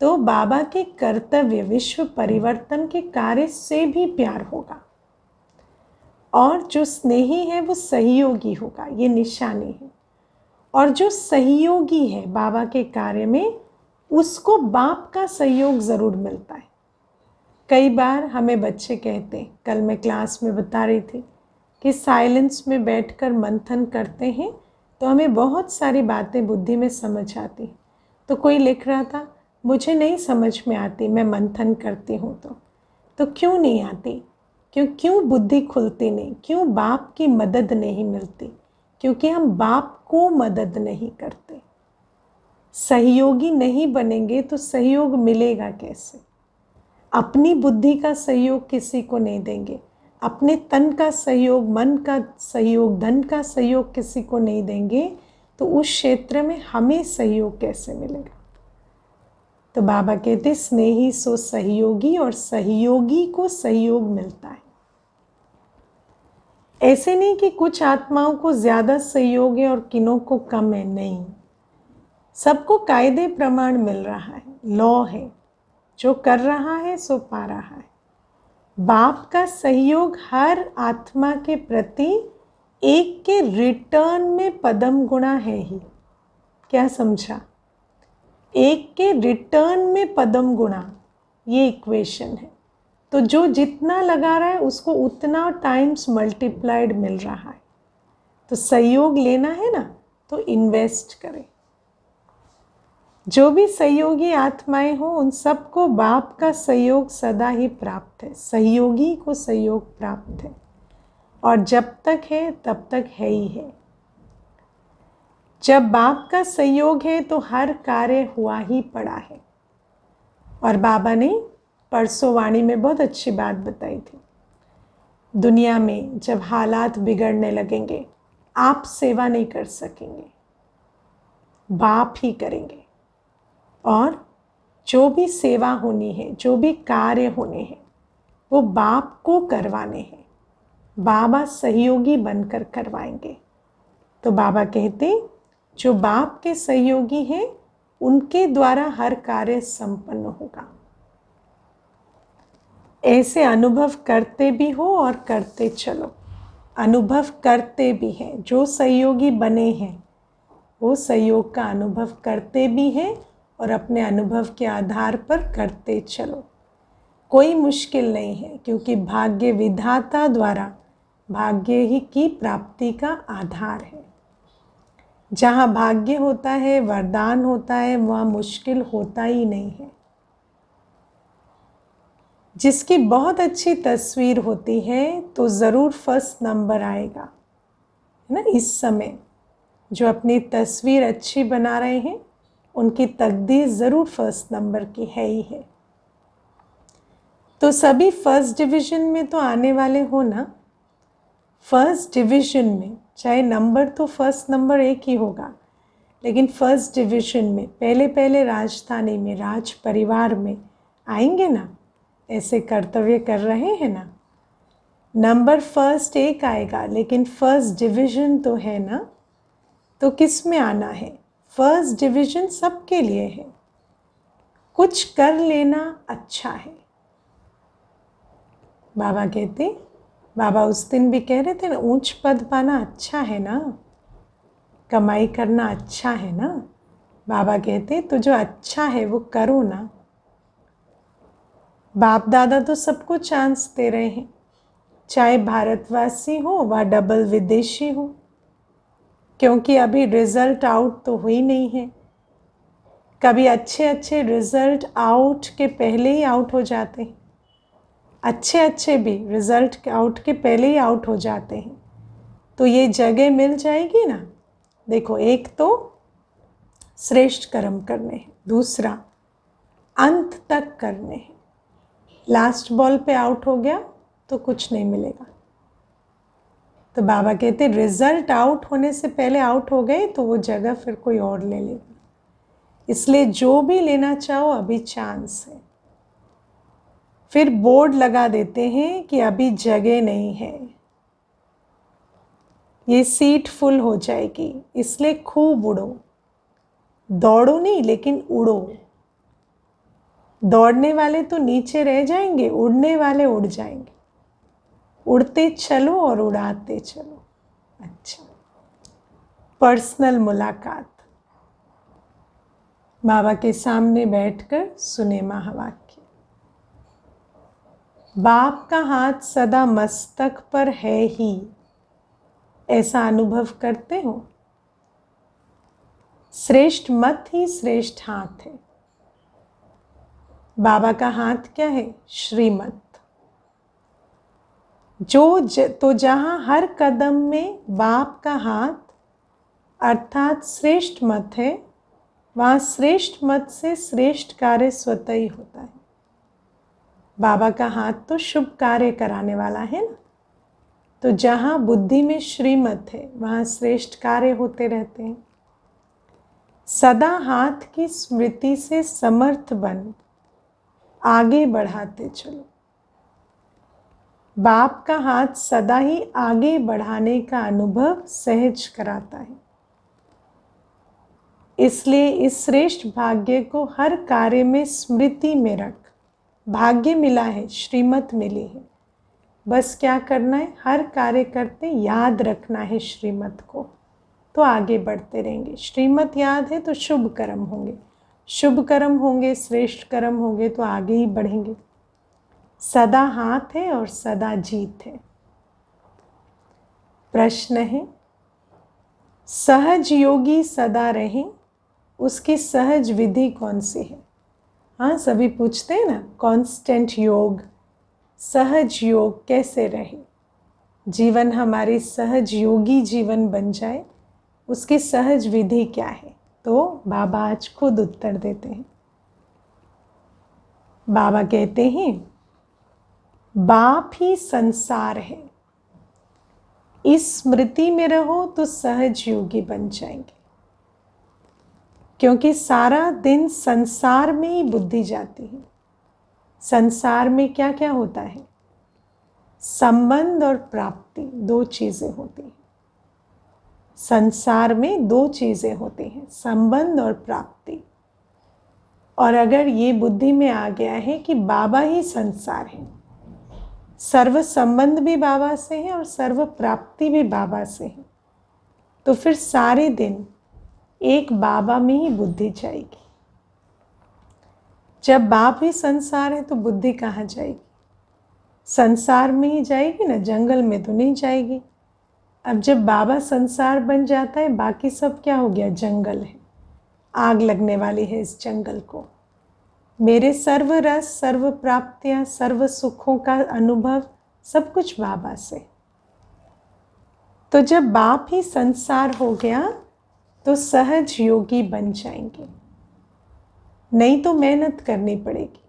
तो बाबा के कर्तव्य, विश्व परिवर्तन के कार्य से भी प्यार होगा। और जो स्नेही है वो सहयोगी होगा, ये निशानी है। और जो सहयोगी है बाबा के कार्य में, उसको बाप का सहयोग ज़रूर मिलता है। कई बार हमें बच्चे कहते हैं, कल मैं क्लास में बता रही थी कि साइलेंस में बैठकर मंथन करते हैं तो हमें बहुत सारी बातें बुद्धि में समझ आती। तो कोई लिख रहा था, मुझे नहीं समझ में आती, मैं मंथन करती हूँ तो क्यों नहीं आती? क्यों बुद्धि खुलती नहीं? क्यों बाप की मदद नहीं मिलती? क्योंकि हम बाप को मदद नहीं करते। सहयोगी नहीं बनेंगे तो सहयोग मिलेगा कैसे? अपनी बुद्धि का सहयोग किसी को नहीं देंगे, अपने तन का सहयोग, मन का सहयोग, धन का सहयोग किसी को नहीं देंगे, तो उस क्षेत्र में हमें सहयोग कैसे मिलेगा? तो बाबा कहते स्नेही सो सहयोगी, और सहयोगी को सहयोग मिलता है। ऐसे नहीं कि कुछ आत्माओं को ज़्यादा सहयोग है और किन्हों को कम है, नहीं, सबको कायदे प्रमाण मिल रहा है, लॉ है, जो कर रहा है सो पा रहा है। बाप का सहयोग हर आत्मा के प्रति एक के रिटर्न में पदम गुणा है ही। क्या समझा? एक के रिटर्न में पदम गुणा, ये इक्वेशन है। तो जो जितना लगा रहा है उसको उतना टाइम्स मल्टीप्लाइड मिल रहा है। तो सहयोग लेना है ना, तो इन्वेस्ट करें। जो भी सहयोगी आत्माएं हो उन सबको बाप का सहयोग सदा ही प्राप्त है। सहयोगी को सहयोग प्राप्त है, और जब तक है तब तक है ही है। जब बाप का सहयोग है तो हर कार्य हुआ ही पड़ा है। और बाबा ने परसों वाणी में बहुत अच्छी बात बताई थी। दुनिया में जब हालात बिगड़ने लगेंगे, आप सेवा नहीं कर सकेंगे, बाप ही करेंगे। और जो भी सेवा होनी है, जो भी कार्य होने हैं, वो बाप को करवाने हैं। बाबा सहयोगी बनकर करवाएंगे। तो बाबा कहते जो बाप के सहयोगी हैं उनके द्वारा हर कार्य संपन्न होगा। ऐसे अनुभव करते भी हो और करते चलो। अनुभव करते भी हैं, जो सहयोगी बने हैं वो सहयोग का अनुभव करते भी हैं और अपने अनुभव के आधार पर करते चलो। कोई मुश्किल नहीं है, क्योंकि भाग्य विधाता द्वारा भाग्य ही की प्राप्ति का आधार है। जहाँ भाग्य होता है, वरदान होता है, वहाँ मुश्किल होता ही नहीं है। जिसकी बहुत अच्छी तस्वीर होती है तो ज़रूर फर्स्ट नंबर आएगा, है ना। इस समय जो अपनी तस्वीर अच्छी बना रहे हैं उनकी तकदीर ज़रूर फर्स्ट नंबर की है ही है। तो सभी फर्स्ट डिवीज़न में तो आने वाले हो ना। फर्स्ट डिवीज़न में चाहे नंबर तो फर्स्ट नंबर एक ही होगा, लेकिन फर्स्ट डिवीज़न में पहले पहले राजधानी में, राज परिवार में आएंगे ना। ऐसे कर्तव्य कर रहे हैं ना। नंबर फर्स्ट एक आएगा, लेकिन फर्स्ट डिवीज़न तो है ना। तो किस में आना है? फर्स्ट डिवीज़न सबके लिए है। कुछ कर लेना अच्छा है। बाबा कहते, बाबा उस दिन भी कह रहे थे ना, ऊंच पद पाना अच्छा है ना, कमाई करना अच्छा है ना। बाबा कहते तो जो अच्छा है वो करो ना। बाप दादा तो सबको चांस दे रहे हैं, चाहे भारतवासी हो व डबल विदेशी हो, क्योंकि अभी रिजल्ट आउट तो हुई नहीं है। कभी अच्छे अच्छे रिजल्ट आउट के पहले ही आउट हो जाते हैं, अच्छे अच्छे भी रिजल्ट आउट के पहले ही आउट हो जाते हैं। तो ये जगह मिल जाएगी ना। देखो, एक तो श्रेष्ठ कर्म करने हैं, दूसरा अंत तक करने हैं। लास्ट बॉल पे आउट हो गया तो कुछ नहीं मिलेगा। तो बाबा कहते रिजल्ट आउट होने से पहले आउट हो गए तो वो जगह फिर कोई और ले लेगा। इसलिए जो भी लेना चाहो अभी चांस है। फिर बोर्ड लगा देते हैं कि अभी जगह नहीं है, ये सीट फुल हो जाएगी, इसलिए खूब उड़ो। दौड़ो नहीं, लेकिन उड़ो। दौड़ने वाले तो नीचे रह जाएंगे, उड़ने वाले उड़ जाएंगे। उड़ते चलो और उड़ाते चलो। अच्छा, पर्सनल मुलाकात। बाबा के सामने बैठकर सुने महावाक्य। बाप का हाथ सदा मस्तक पर है ही, ऐसा अनुभव करते हो। श्रेष्ठ मत ही श्रेष्ठ हाथ है। बाबा का हाथ क्या है? श्रीमत। तो जहाँ हर कदम में बाप का हाथ अर्थात श्रेष्ठ मत है, वहाँ श्रेष्ठ मत से श्रेष्ठ कार्य स्वतः ही होता है। बाबा का हाथ तो शुभ कार्य कराने वाला है ना, तो जहाँ बुद्धि में श्रीमत है वहाँ श्रेष्ठ कार्य होते रहते हैं। सदा हाथ की स्मृति से समर्थ बन आगे बढ़ाते चलो। बाप का हाथ सदा ही आगे बढ़ाने का अनुभव सहज कराता है। इसलिए इस श्रेष्ठ भाग्य को हर कार्य में स्मृति में रख। भाग्य मिला है, श्रीमत मिली है, बस क्या करना है, हर कार्य करते याद रखना है श्रीमत को, तो आगे बढ़ते रहेंगे। श्रीमत याद है तो शुभ कर्म होंगे, शुभ कर्म होंगे, श्रेष्ठ कर्म होंगे तो आगे ही बढ़ेंगे। सदा हाथ है और सदा जीत है। प्रश्न है, सहज योगी सदा रहे, उसकी सहज विधि कौन सी है? हाँ, सभी पूछते हैं ना, कांस्टेंट योग, सहज योग कैसे रहे, जीवन हमारी सहज योगी जीवन बन जाए, उसकी सहज विधि क्या है? तो बाबा आज खुद उत्तर देते हैं। बाबा कहते हैं, बाप ही संसार है, इस स्मृति में रहो तो सहज योगी बन जाएंगे। क्योंकि सारा दिन संसार में ही बुद्धि जाती है। संसार में क्या क्या होता है? संबंध और प्राप्ति, दो चीज़ें होती हैं। संसार में दो चीज़ें होती हैं, संबंध और प्राप्ति। और अगर ये बुद्धि में आ गया है कि बाबा ही संसार है, सर्व संबंध भी बाबा से है और सर्व प्राप्ति भी बाबा से है, तो फिर सारे दिन एक बाबा में ही बुद्धि जाएगी। जब बाप ही संसार है तो बुद्धि कहाँ जाएगी? संसार में ही जाएगी ना, जंगल में तो नहीं जाएगी। अब जब बाबा संसार बन जाता है, बाकी सब क्या हो गया? जंगल है, आग लगने वाली है इस जंगल को। मेरे सर्व रस, सर्व प्राप्तियाँ, सर्व सुखों का अनुभव सब कुछ बाबा से। तो जब बाप ही संसार हो गया तो सहज योगी बन जाएंगे। नहीं तो मेहनत करनी पड़ेगी,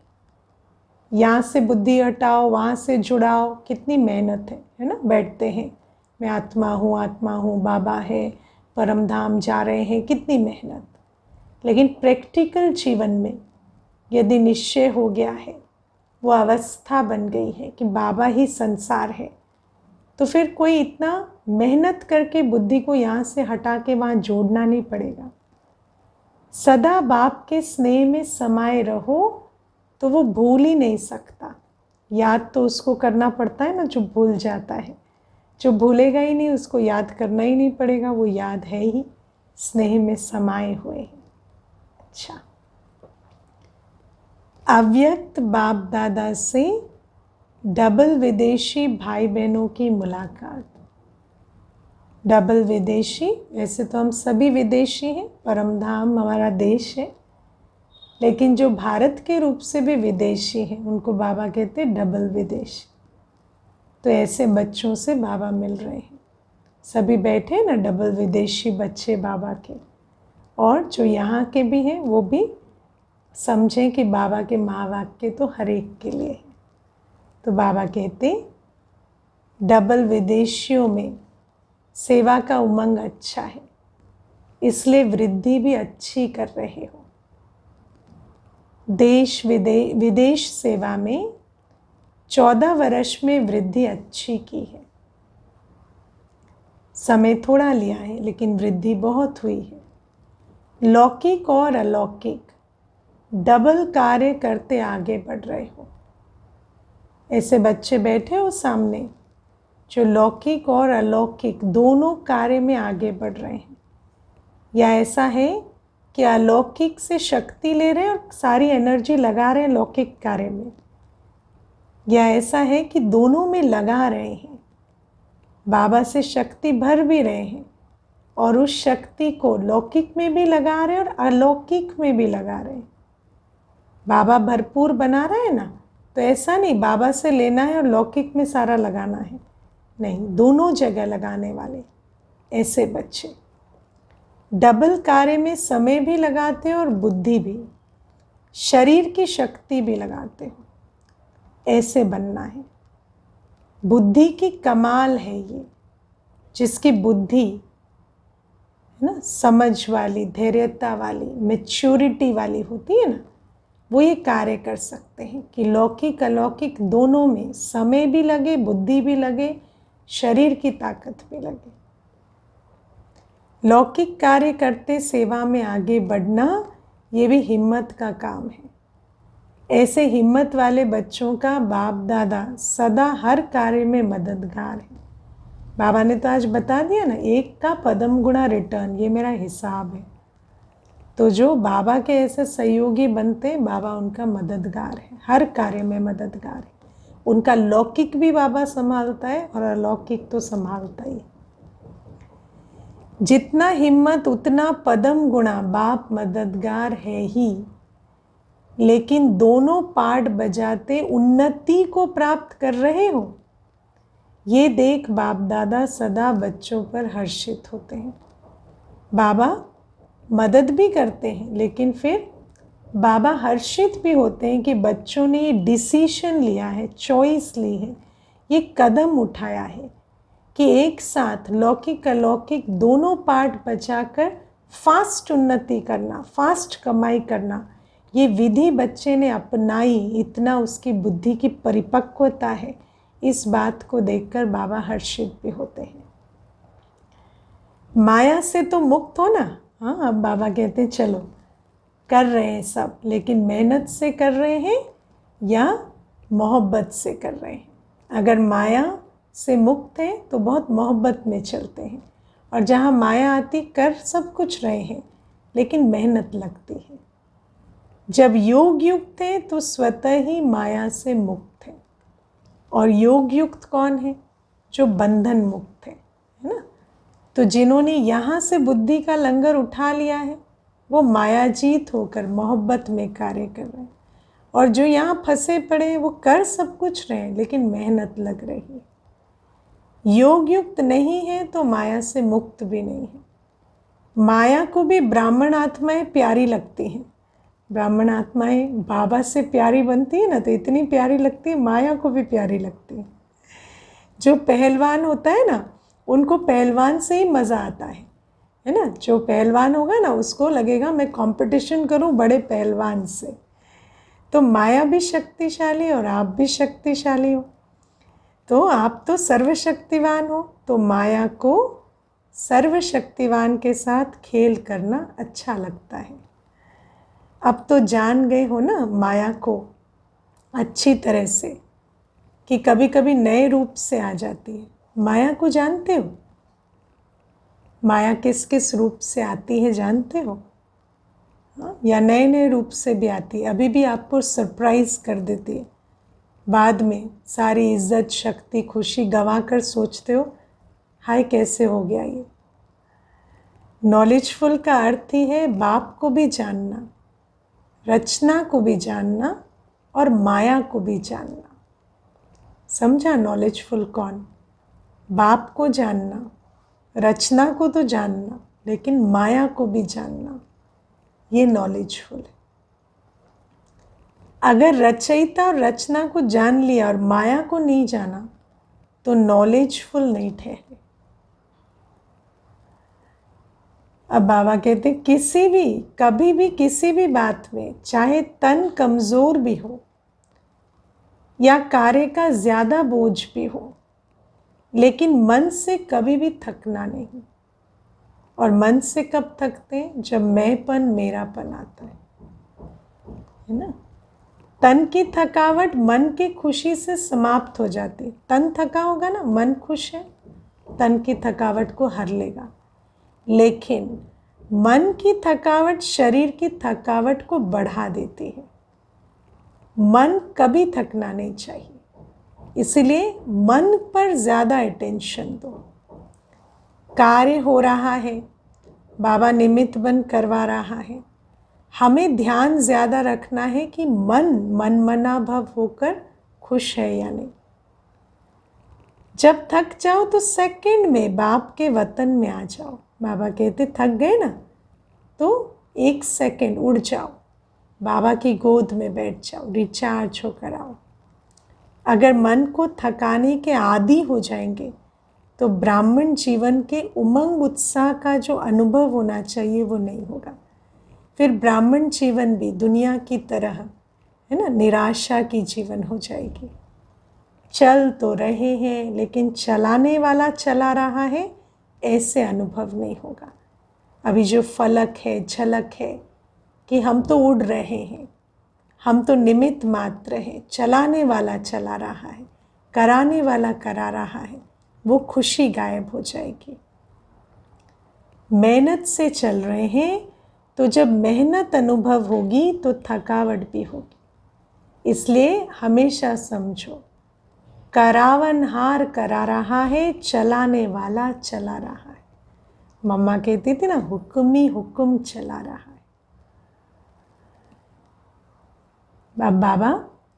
यहाँ से बुद्धि हटाओ, वहाँ से जुड़ाओ, कितनी मेहनत है ना। बैठते हैं, मैं आत्मा हूँ, बाबा है, परम धाम जा रहे हैं, कितनी मेहनत। लेकिन प्रैक्टिकल जीवन में यदि निश्चय हो गया है, वो अवस्था बन गई है कि बाबा ही संसार है, तो फिर कोई इतना मेहनत करके बुद्धि को यहाँ से हटा के वहाँ जोड़ना नहीं पड़ेगा। सदा बाप के स्नेह में समाये रहो तो वो भूल ही नहीं सकता। याद तो उसको करना पड़ता है ना जो भूल जाता है। जो भूलेगा ही नहीं उसको याद करना ही नहीं पड़ेगा, वो याद है ही, स्नेह में समाये हुए हैं। अच्छा, अव्यक्त बाप दादा से डबल विदेशी भाई बहनों की मुलाकात। डबल विदेशी, वैसे तो हम सभी विदेशी हैं, परम धाम हमारा देश है, लेकिन जो भारत के रूप से भी विदेशी हैं उनको बाबा कहते हैं डबल विदेशी। तो ऐसे बच्चों से बाबा मिल रहे हैं। सभी बैठे ना डबल विदेशी बच्चे बाबा के, और जो यहाँ के भी हैं वो भी समझें कि बाबा के महावाक्य तो हर एक के लिए है। तो बाबा कहते डबल विदेशियों में सेवा का उमंग अच्छा है, इसलिए वृद्धि भी अच्छी कर रहे हो। देश विदेश सेवा में 14 वर्ष में वृद्धि अच्छी की है। समय थोड़ा लिया है लेकिन वृद्धि बहुत हुई है। लौकिक और अलौकिक डबल कार्य करते आगे बढ़ रहे हो। ऐसे बच्चे बैठे हो सामने जो लौकिक और अलौकिक दोनों कार्य में आगे बढ़ रहे हैं, या ऐसा है कि अलौकिक से शक्ति ले रहे हैं और सारी एनर्जी लगा रहे हैं लौकिक कार्य में, या ऐसा है कि दोनों में लगा रहे हैं, बाबा से शक्ति भर भी रहे हैं और उस शक्ति को लौकिक में भी लगा रहे हैं और अलौकिक में भी लगा रहे हैं। बाबा भरपूर बना रहा है ना, तो ऐसा नहीं बाबा से लेना है और लौकिक में सारा लगाना है, नहीं, दोनों जगह लगाने वाले ऐसे बच्चे। डबल कार्य में समय भी लगाते हो और बुद्धि भी, शरीर की शक्ति भी लगाते हो। ऐसे बनना है। बुद्धि की कमाल है ये, जिसकी बुद्धि है ना समझ वाली, धैर्यता वाली, मैच्योरिटी वाली होती है ना, वो ये कार्य कर सकते हैं कि लौकिक अलौकिक दोनों में समय भी लगे, बुद्धि भी लगे, शरीर की ताकत भी लगे। लौकिक कार्य करते सेवा में आगे बढ़ना, ये भी हिम्मत का काम है। ऐसे हिम्मत वाले बच्चों का बाप दादा सदा हर कार्य में मददगार है। बाबा ने तो आज बता दिया ना, 1 का पदम गुणा रिटर्न, ये मेरा हिसाब है। तो जो बाबा के ऐसे सहयोगी बनते, बाबा उनका मददगार है, हर कार्य में मददगार है। उनका लौकिक भी बाबा संभालता है और अलौकिक तो संभालता ही। जितना हिम्मत उतना पदम गुणा, बाप मददगार है ही, लेकिन दोनों पार्ट बजाते उन्नति को प्राप्त कर रहे हो, ये देख बाप दादा सदा बच्चों पर हर्षित होते हैं। बाबा मदद भी करते हैं, लेकिन फिर बाबा हर्षित भी होते हैं कि बच्चों ने ये डिसीजन लिया है, चॉइस ली है, ये कदम उठाया है कि एक साथ लौकिक अलौकिक दोनों पार्ट बचाकर फास्ट उन्नति करना, फास्ट कमाई करना, ये विधि बच्चे ने अपनाई। इतना उसकी बुद्धि की परिपक्वता है, इस बात को देखकर बाबा हर्षित भी होते हैं। माया से तो मुक्त हो ना। हाँ, अब बाबा कहते हैं चलो कर रहे हैं सब, लेकिन मेहनत से कर रहे हैं या मोहब्बत से कर रहे हैं। अगर माया से मुक्त है तो बहुत मोहब्बत में चलते हैं, और जहाँ माया आती कर सब कुछ रहे हैं, लेकिन मेहनत लगती है। जब योग युक्त है तो स्वतः ही माया से मुक्त है। और योग युक्त कौन है? जो बंधन मुक्त है ना। तो जिन्होंने यहाँ से बुद्धि का लंगर उठा लिया है, वो मायाजीत होकर मोहब्बत में कार्य कर रहे हैं। और जो यहाँ फंसे पड़े हैं, वो कर सब कुछ रहे हैं, लेकिन मेहनत लग रही है। योग युक्त नहीं है तो माया से मुक्त भी नहीं है। माया को भी ब्राह्मण आत्माएं प्यारी लगती हैं। ब्राह्मण आत्माएं बाबा से प्यारी बनती है ना, तो इतनी प्यारी लगती है, माया को भी प्यारी लगती है। जो पहलवान होता है ना, उनको पहलवान से ही मज़ा आता है ना। जो पहलवान होगा ना, उसको लगेगा मैं कंपटीशन करूं बड़े पहलवान से। तो माया भी शक्तिशाली और आप भी शक्तिशाली हो। तो आप तो सर्वशक्तिवान हो, तो माया को सर्वशक्तिवान के साथ खेल करना अच्छा लगता है। अब तो जान गए हो ना माया को अच्छी तरह से, कि कभी कभी नए रूप से आ जाती है। माया को जानते हो? माया किस किस रूप से आती है जानते हो? हाँ? या नए नए रूप से भी आती है। अभी भी आपको सरप्राइज कर देती है। बाद में सारी इज्जत, शक्ति, खुशी गंवा कर सोचते हो हाय कैसे हो गया ये। नॉलेजफुल का अर्थ ही है बाप को भी जानना, रचना को भी जानना और माया को भी जानना। समझा नॉलेजफुल कौन? बाप को जानना, रचना को तो जानना, लेकिन माया को भी जानना, ये नॉलेजफुल है। अगर रचयिता और रचना को जान लिया और माया को नहीं जाना, तो नॉलेजफुल नहीं ठहरे। अब बाबा कहते हैं किसी भी, कभी भी, किसी भी बात में, चाहे तन कमज़ोर भी हो या कार्य का ज़्यादा बोझ भी हो, लेकिन मन से कभी भी थकना नहीं। और मन से कब थकते हैं? जब मैंपन, मेरापन आता है ना। तन की थकावट मन की खुशी से समाप्त हो जाती है। तन थका होगा ना, मन खुश है, तन की थकावट को हर लेगा। लेकिन मन की थकावट शरीर की थकावट को बढ़ा देती है। मन कभी थकना नहीं चाहिए, इसलिए मन पर ज़्यादा अटेंशन दो। कार्य हो रहा है, बाबा निमित्त बन करवा रहा है, हमें ध्यान ज़्यादा रखना है कि मनमना भव होकर खुश है या नहीं। जब थक जाओ तो सेकंड में बाप के वतन में आ जाओ, बाबा कहते थक गए ना, तो 1 सेकंड उड़ जाओ, बाबा की गोद में बैठ जाओ, रिचार्ज होकर आओ। अगर मन को थकाने के आदी हो जाएंगे तो ब्राह्मण जीवन के उमंग उत्साह का जो अनुभव होना चाहिए वो नहीं होगा। फिर ब्राह्मण जीवन भी दुनिया की तरह, है ना, निराशा की जीवन हो जाएगी। चल तो रहे हैं लेकिन चलाने वाला चला रहा है, ऐसे अनुभव नहीं होगा। अभी जो फलक है, झलक है कि हम तो उड़ रहे हैं, हम तो निमित्त मात्र हैं, चलाने वाला चला रहा है, कराने वाला करा रहा है, वो खुशी गायब हो जाएगी। मेहनत से चल रहे हैं तो जब मेहनत अनुभव होगी तो थकावट भी होगी। इसलिए हमेशा समझो, करावनहार करा रहा है, चलाने वाला चला रहा है। मम्मा कहती थी ना, हुक्म ही हुक्म चला रहा है। अब बाबा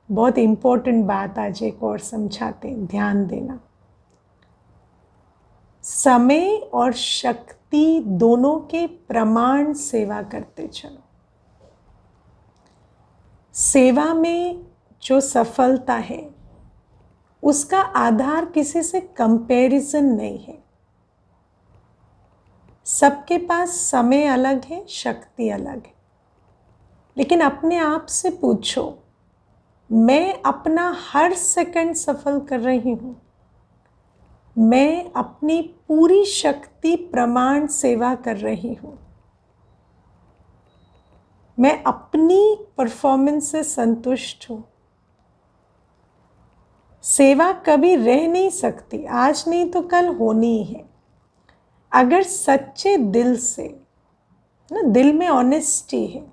बहुत इम्पोर्टेंट बात आज एक और समझाते हैं, ध्यान देना। समय और शक्ति दोनों के प्रमाण सेवा करते चलो। सेवा में जो सफलता है उसका आधार किसी से कंपैरिजन नहीं है। सबके पास समय अलग है, शक्ति अलग है, लेकिन अपने आप से पूछो, मैं अपना हर सेकंड सफल कर रही हूँ? मैं अपनी पूरी शक्ति प्रमाण सेवा कर रही हूँ? मैं अपनी परफॉर्मेंस से संतुष्ट हूँ? सेवा कभी रह नहीं सकती, आज नहीं तो कल होनी ही है। अगर सच्चे दिल से ना, दिल में ऑनेस्टी है,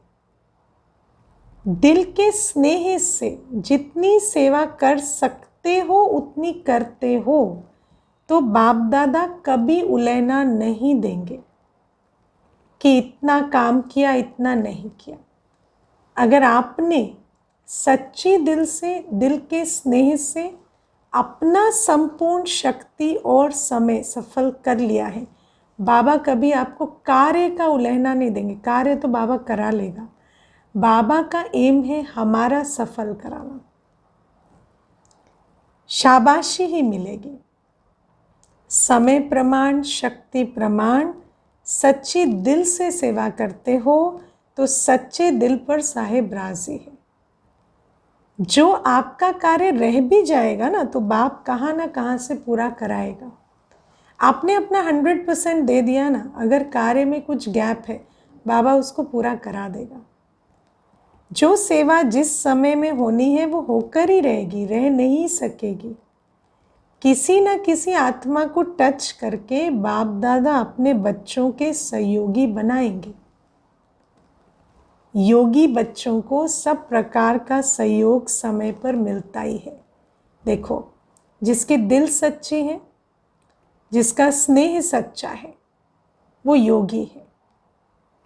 दिल के स्नेह से जितनी सेवा कर सकते हो उतनी करते हो, तो बाप दादा कभी उलहना नहीं देंगे कि इतना काम किया, इतना नहीं किया। अगर आपने सच्ची दिल से, दिल के स्नेह से अपना संपूर्ण शक्ति और समय सफल कर लिया है, बाबा कभी आपको कार्य का उलहना नहीं देंगे। कार्य तो बाबा करा लेगा, बाबा का एम है हमारा सफल कराना। शाबाशी ही मिलेगी। समय प्रमाण, शक्ति प्रमाण, सच्ची दिल से सेवा करते हो तो सच्चे दिल पर साहेब राजी है। जो आपका कार्य रह भी जाएगा ना, तो बाप कहाँ ना कहाँ से पूरा कराएगा। आपने अपना 100% दे दिया ना, अगर कार्य में कुछ गैप है, बाबा उसको पूरा करा देगा। जो सेवा जिस समय में होनी है वो होकर ही रहेगी, रह नहीं सकेगी। किसी न किसी आत्मा को टच करके बाप दादा अपने बच्चों के सहयोगी बनाएंगे। योगी बच्चों को सब प्रकार का सहयोग समय पर मिलता ही है। देखो, जिसके दिल सच्चे हैं, जिसका स्नेह सच्चा है, वो योगी है,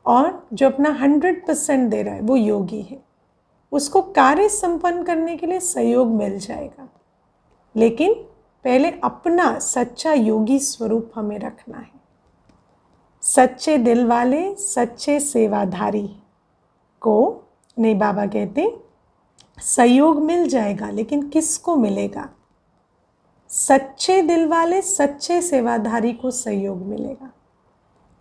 और जो अपना 100% दे रहा है वो योगी है। उसको कार्य संपन्न करने के लिए सहयोग मिल जाएगा, लेकिन पहले अपना सच्चा योगी स्वरूप हमें रखना है। सच्चे दिल वाले, सच्चे सेवाधारी को नहीं, बाबा कहते सहयोग मिल जाएगा, लेकिन किसको मिलेगा? सच्चे दिल वाले, सच्चे सेवाधारी को सहयोग मिलेगा।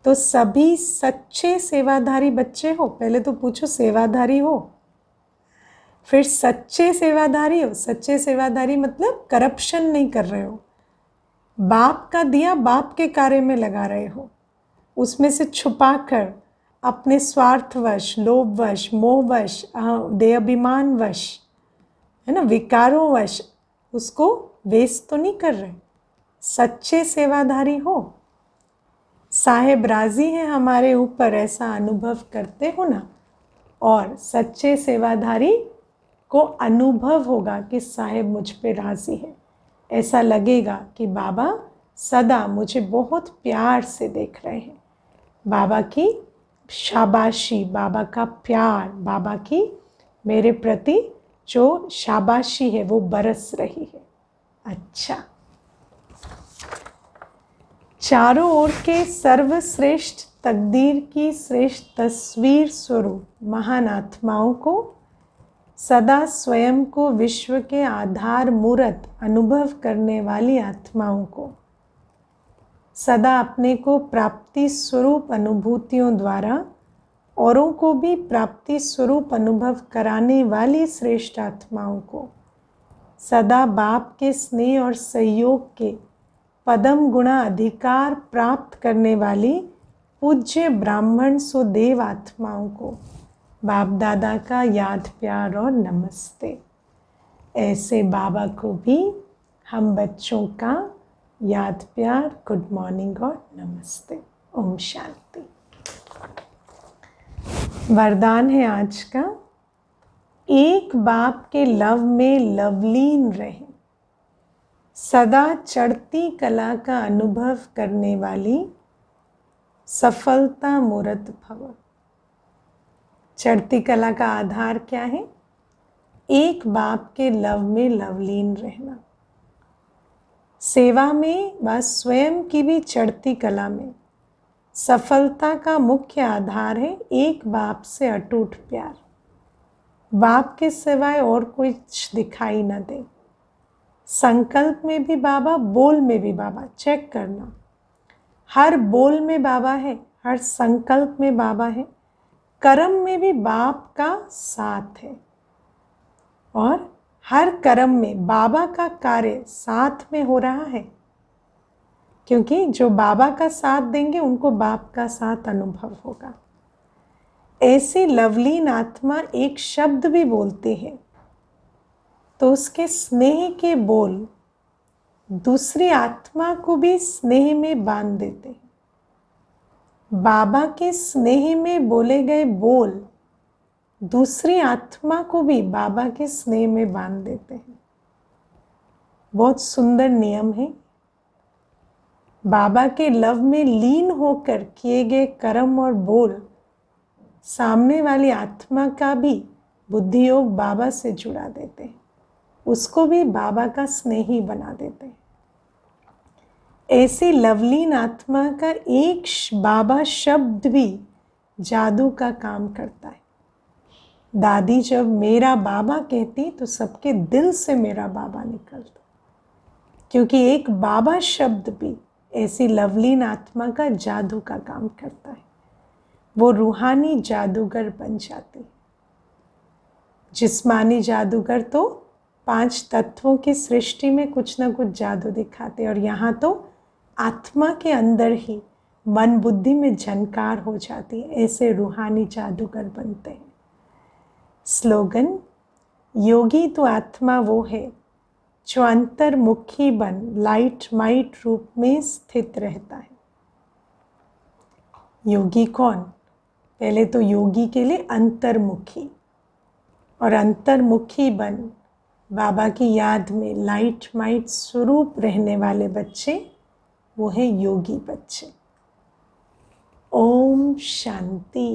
तो सभी सच्चे सेवाधारी बच्चे हो, पहले तो पूछो सेवाधारी हो, फिर सच्चे सेवाधारी हो। सच्चे सेवाधारी मतलब करप्शन नहीं कर रहे हो, बाप का दिया बाप के कार्य में लगा रहे हो, उसमें से छुपाकर अपने स्वार्थवश, लोभवश, मोहवश, देहाभिमानवश, है ना, विकारोंवश उसको वेस्ट तो नहीं कर रहे। सच्चे सेवाधारी हो, साहेब राजी हैं हमारे ऊपर, ऐसा अनुभव करते हो ना। और सच्चे सेवाधारी को अनुभव होगा कि साहेब मुझ पे राजी है। ऐसा लगेगा कि बाबा सदा मुझे बहुत प्यार से देख रहे हैं। बाबा की शाबाशी, बाबा का प्यार, बाबा की मेरे प्रति जो शाबाशी है वो बरस रही है। अच्छा, चारों ओर के सर्वश्रेष्ठ तकदीर की श्रेष्ठ तस्वीर स्वरूप महान आत्माओं को, सदा स्वयं को विश्व के आधार मूर्त अनुभव करने वाली आत्माओं को, सदा अपने को प्राप्ति स्वरूप अनुभूतियों द्वारा औरों को भी प्राप्ति स्वरूप अनुभव कराने वाली श्रेष्ठ आत्माओं को, सदा बाप के स्नेह और सहयोग के पदम गुणा अधिकार प्राप्त करने वाली पूज्य ब्राह्मण सुदेव आत्माओं को बाप दादा का याद प्यार और नमस्ते। ऐसे बाबा को भी हम बच्चों का याद प्यार, गुड मॉर्निंग और नमस्ते। ओम शांति। वरदान है आज का, एक बाप के लव में लवलीन रहें, सदा चढ़ती कला का अनुभव करने वाली सफलता मूर्त भव। चढ़ती कला का आधार क्या है? एक बाप के लव में लवलीन रहना। सेवा में व स्वयं की भी चढ़ती कला में सफलता का मुख्य आधार है एक बाप से अटूट प्यार। बाप के सिवाय और कुछ दिखाई न दे। संकल्प में भी बाबा, बोल में भी बाबा। चेक करना, हर बोल में बाबा है, हर संकल्प में बाबा है, कर्म में भी बाप का साथ है और हर कर्म में बाबा का कार्य साथ में हो रहा है, क्योंकि जो बाबा का साथ देंगे उनको बाप का साथ अनुभव होगा। ऐसी लवलीन आत्मा एक शब्द भी बोलते हैं तो उसके स्नेह के बोल दूसरी आत्मा को भी स्नेह में बांध देते हैं। बाबा के स्नेह में बोले गए बोल दूसरी आत्मा को भी बाबा के स्नेह में बांध देते हैं। बहुत सुंदर नियम है। बाबा के लव में लीन होकर किए गए कर्म और बोल सामने वाली आत्मा का भी बुद्धि योग बाबा से जुड़ा देते हैं, उसको भी बाबा का स्नेही बना देते हैं। ऐसी लवलीन आत्मा का एक बाबा शब्द भी जादू का काम करता है। दादी जब मेरा बाबा कहती तो सबके दिल से मेरा बाबा निकलता, क्योंकि एक बाबा शब्द भी ऐसी लवलीन आत्मा का जादू का काम करता है। वो रूहानी जादूगर बन जाती है। जिस्मानी जादूगर तो 5 तत्वों की सृष्टि में कुछ ना कुछ जादू दिखाते, और यहाँ तो आत्मा के अंदर ही मन बुद्धि में झनकार हो जाती है। ऐसे रूहानी जादूगर बनते हैं। स्लोगन, योगी तो आत्मा वो है जो अंतर्मुखी बन लाइट माइट रूप में स्थित रहता है। योगी कौन? पहले तो योगी के लिए अंतर्मुखी, और अंतर्मुखी बन बाबा की याद में लाइट माइट स्वरूप रहने वाले बच्चे, वो है योगी बच्चे। ओम शांति।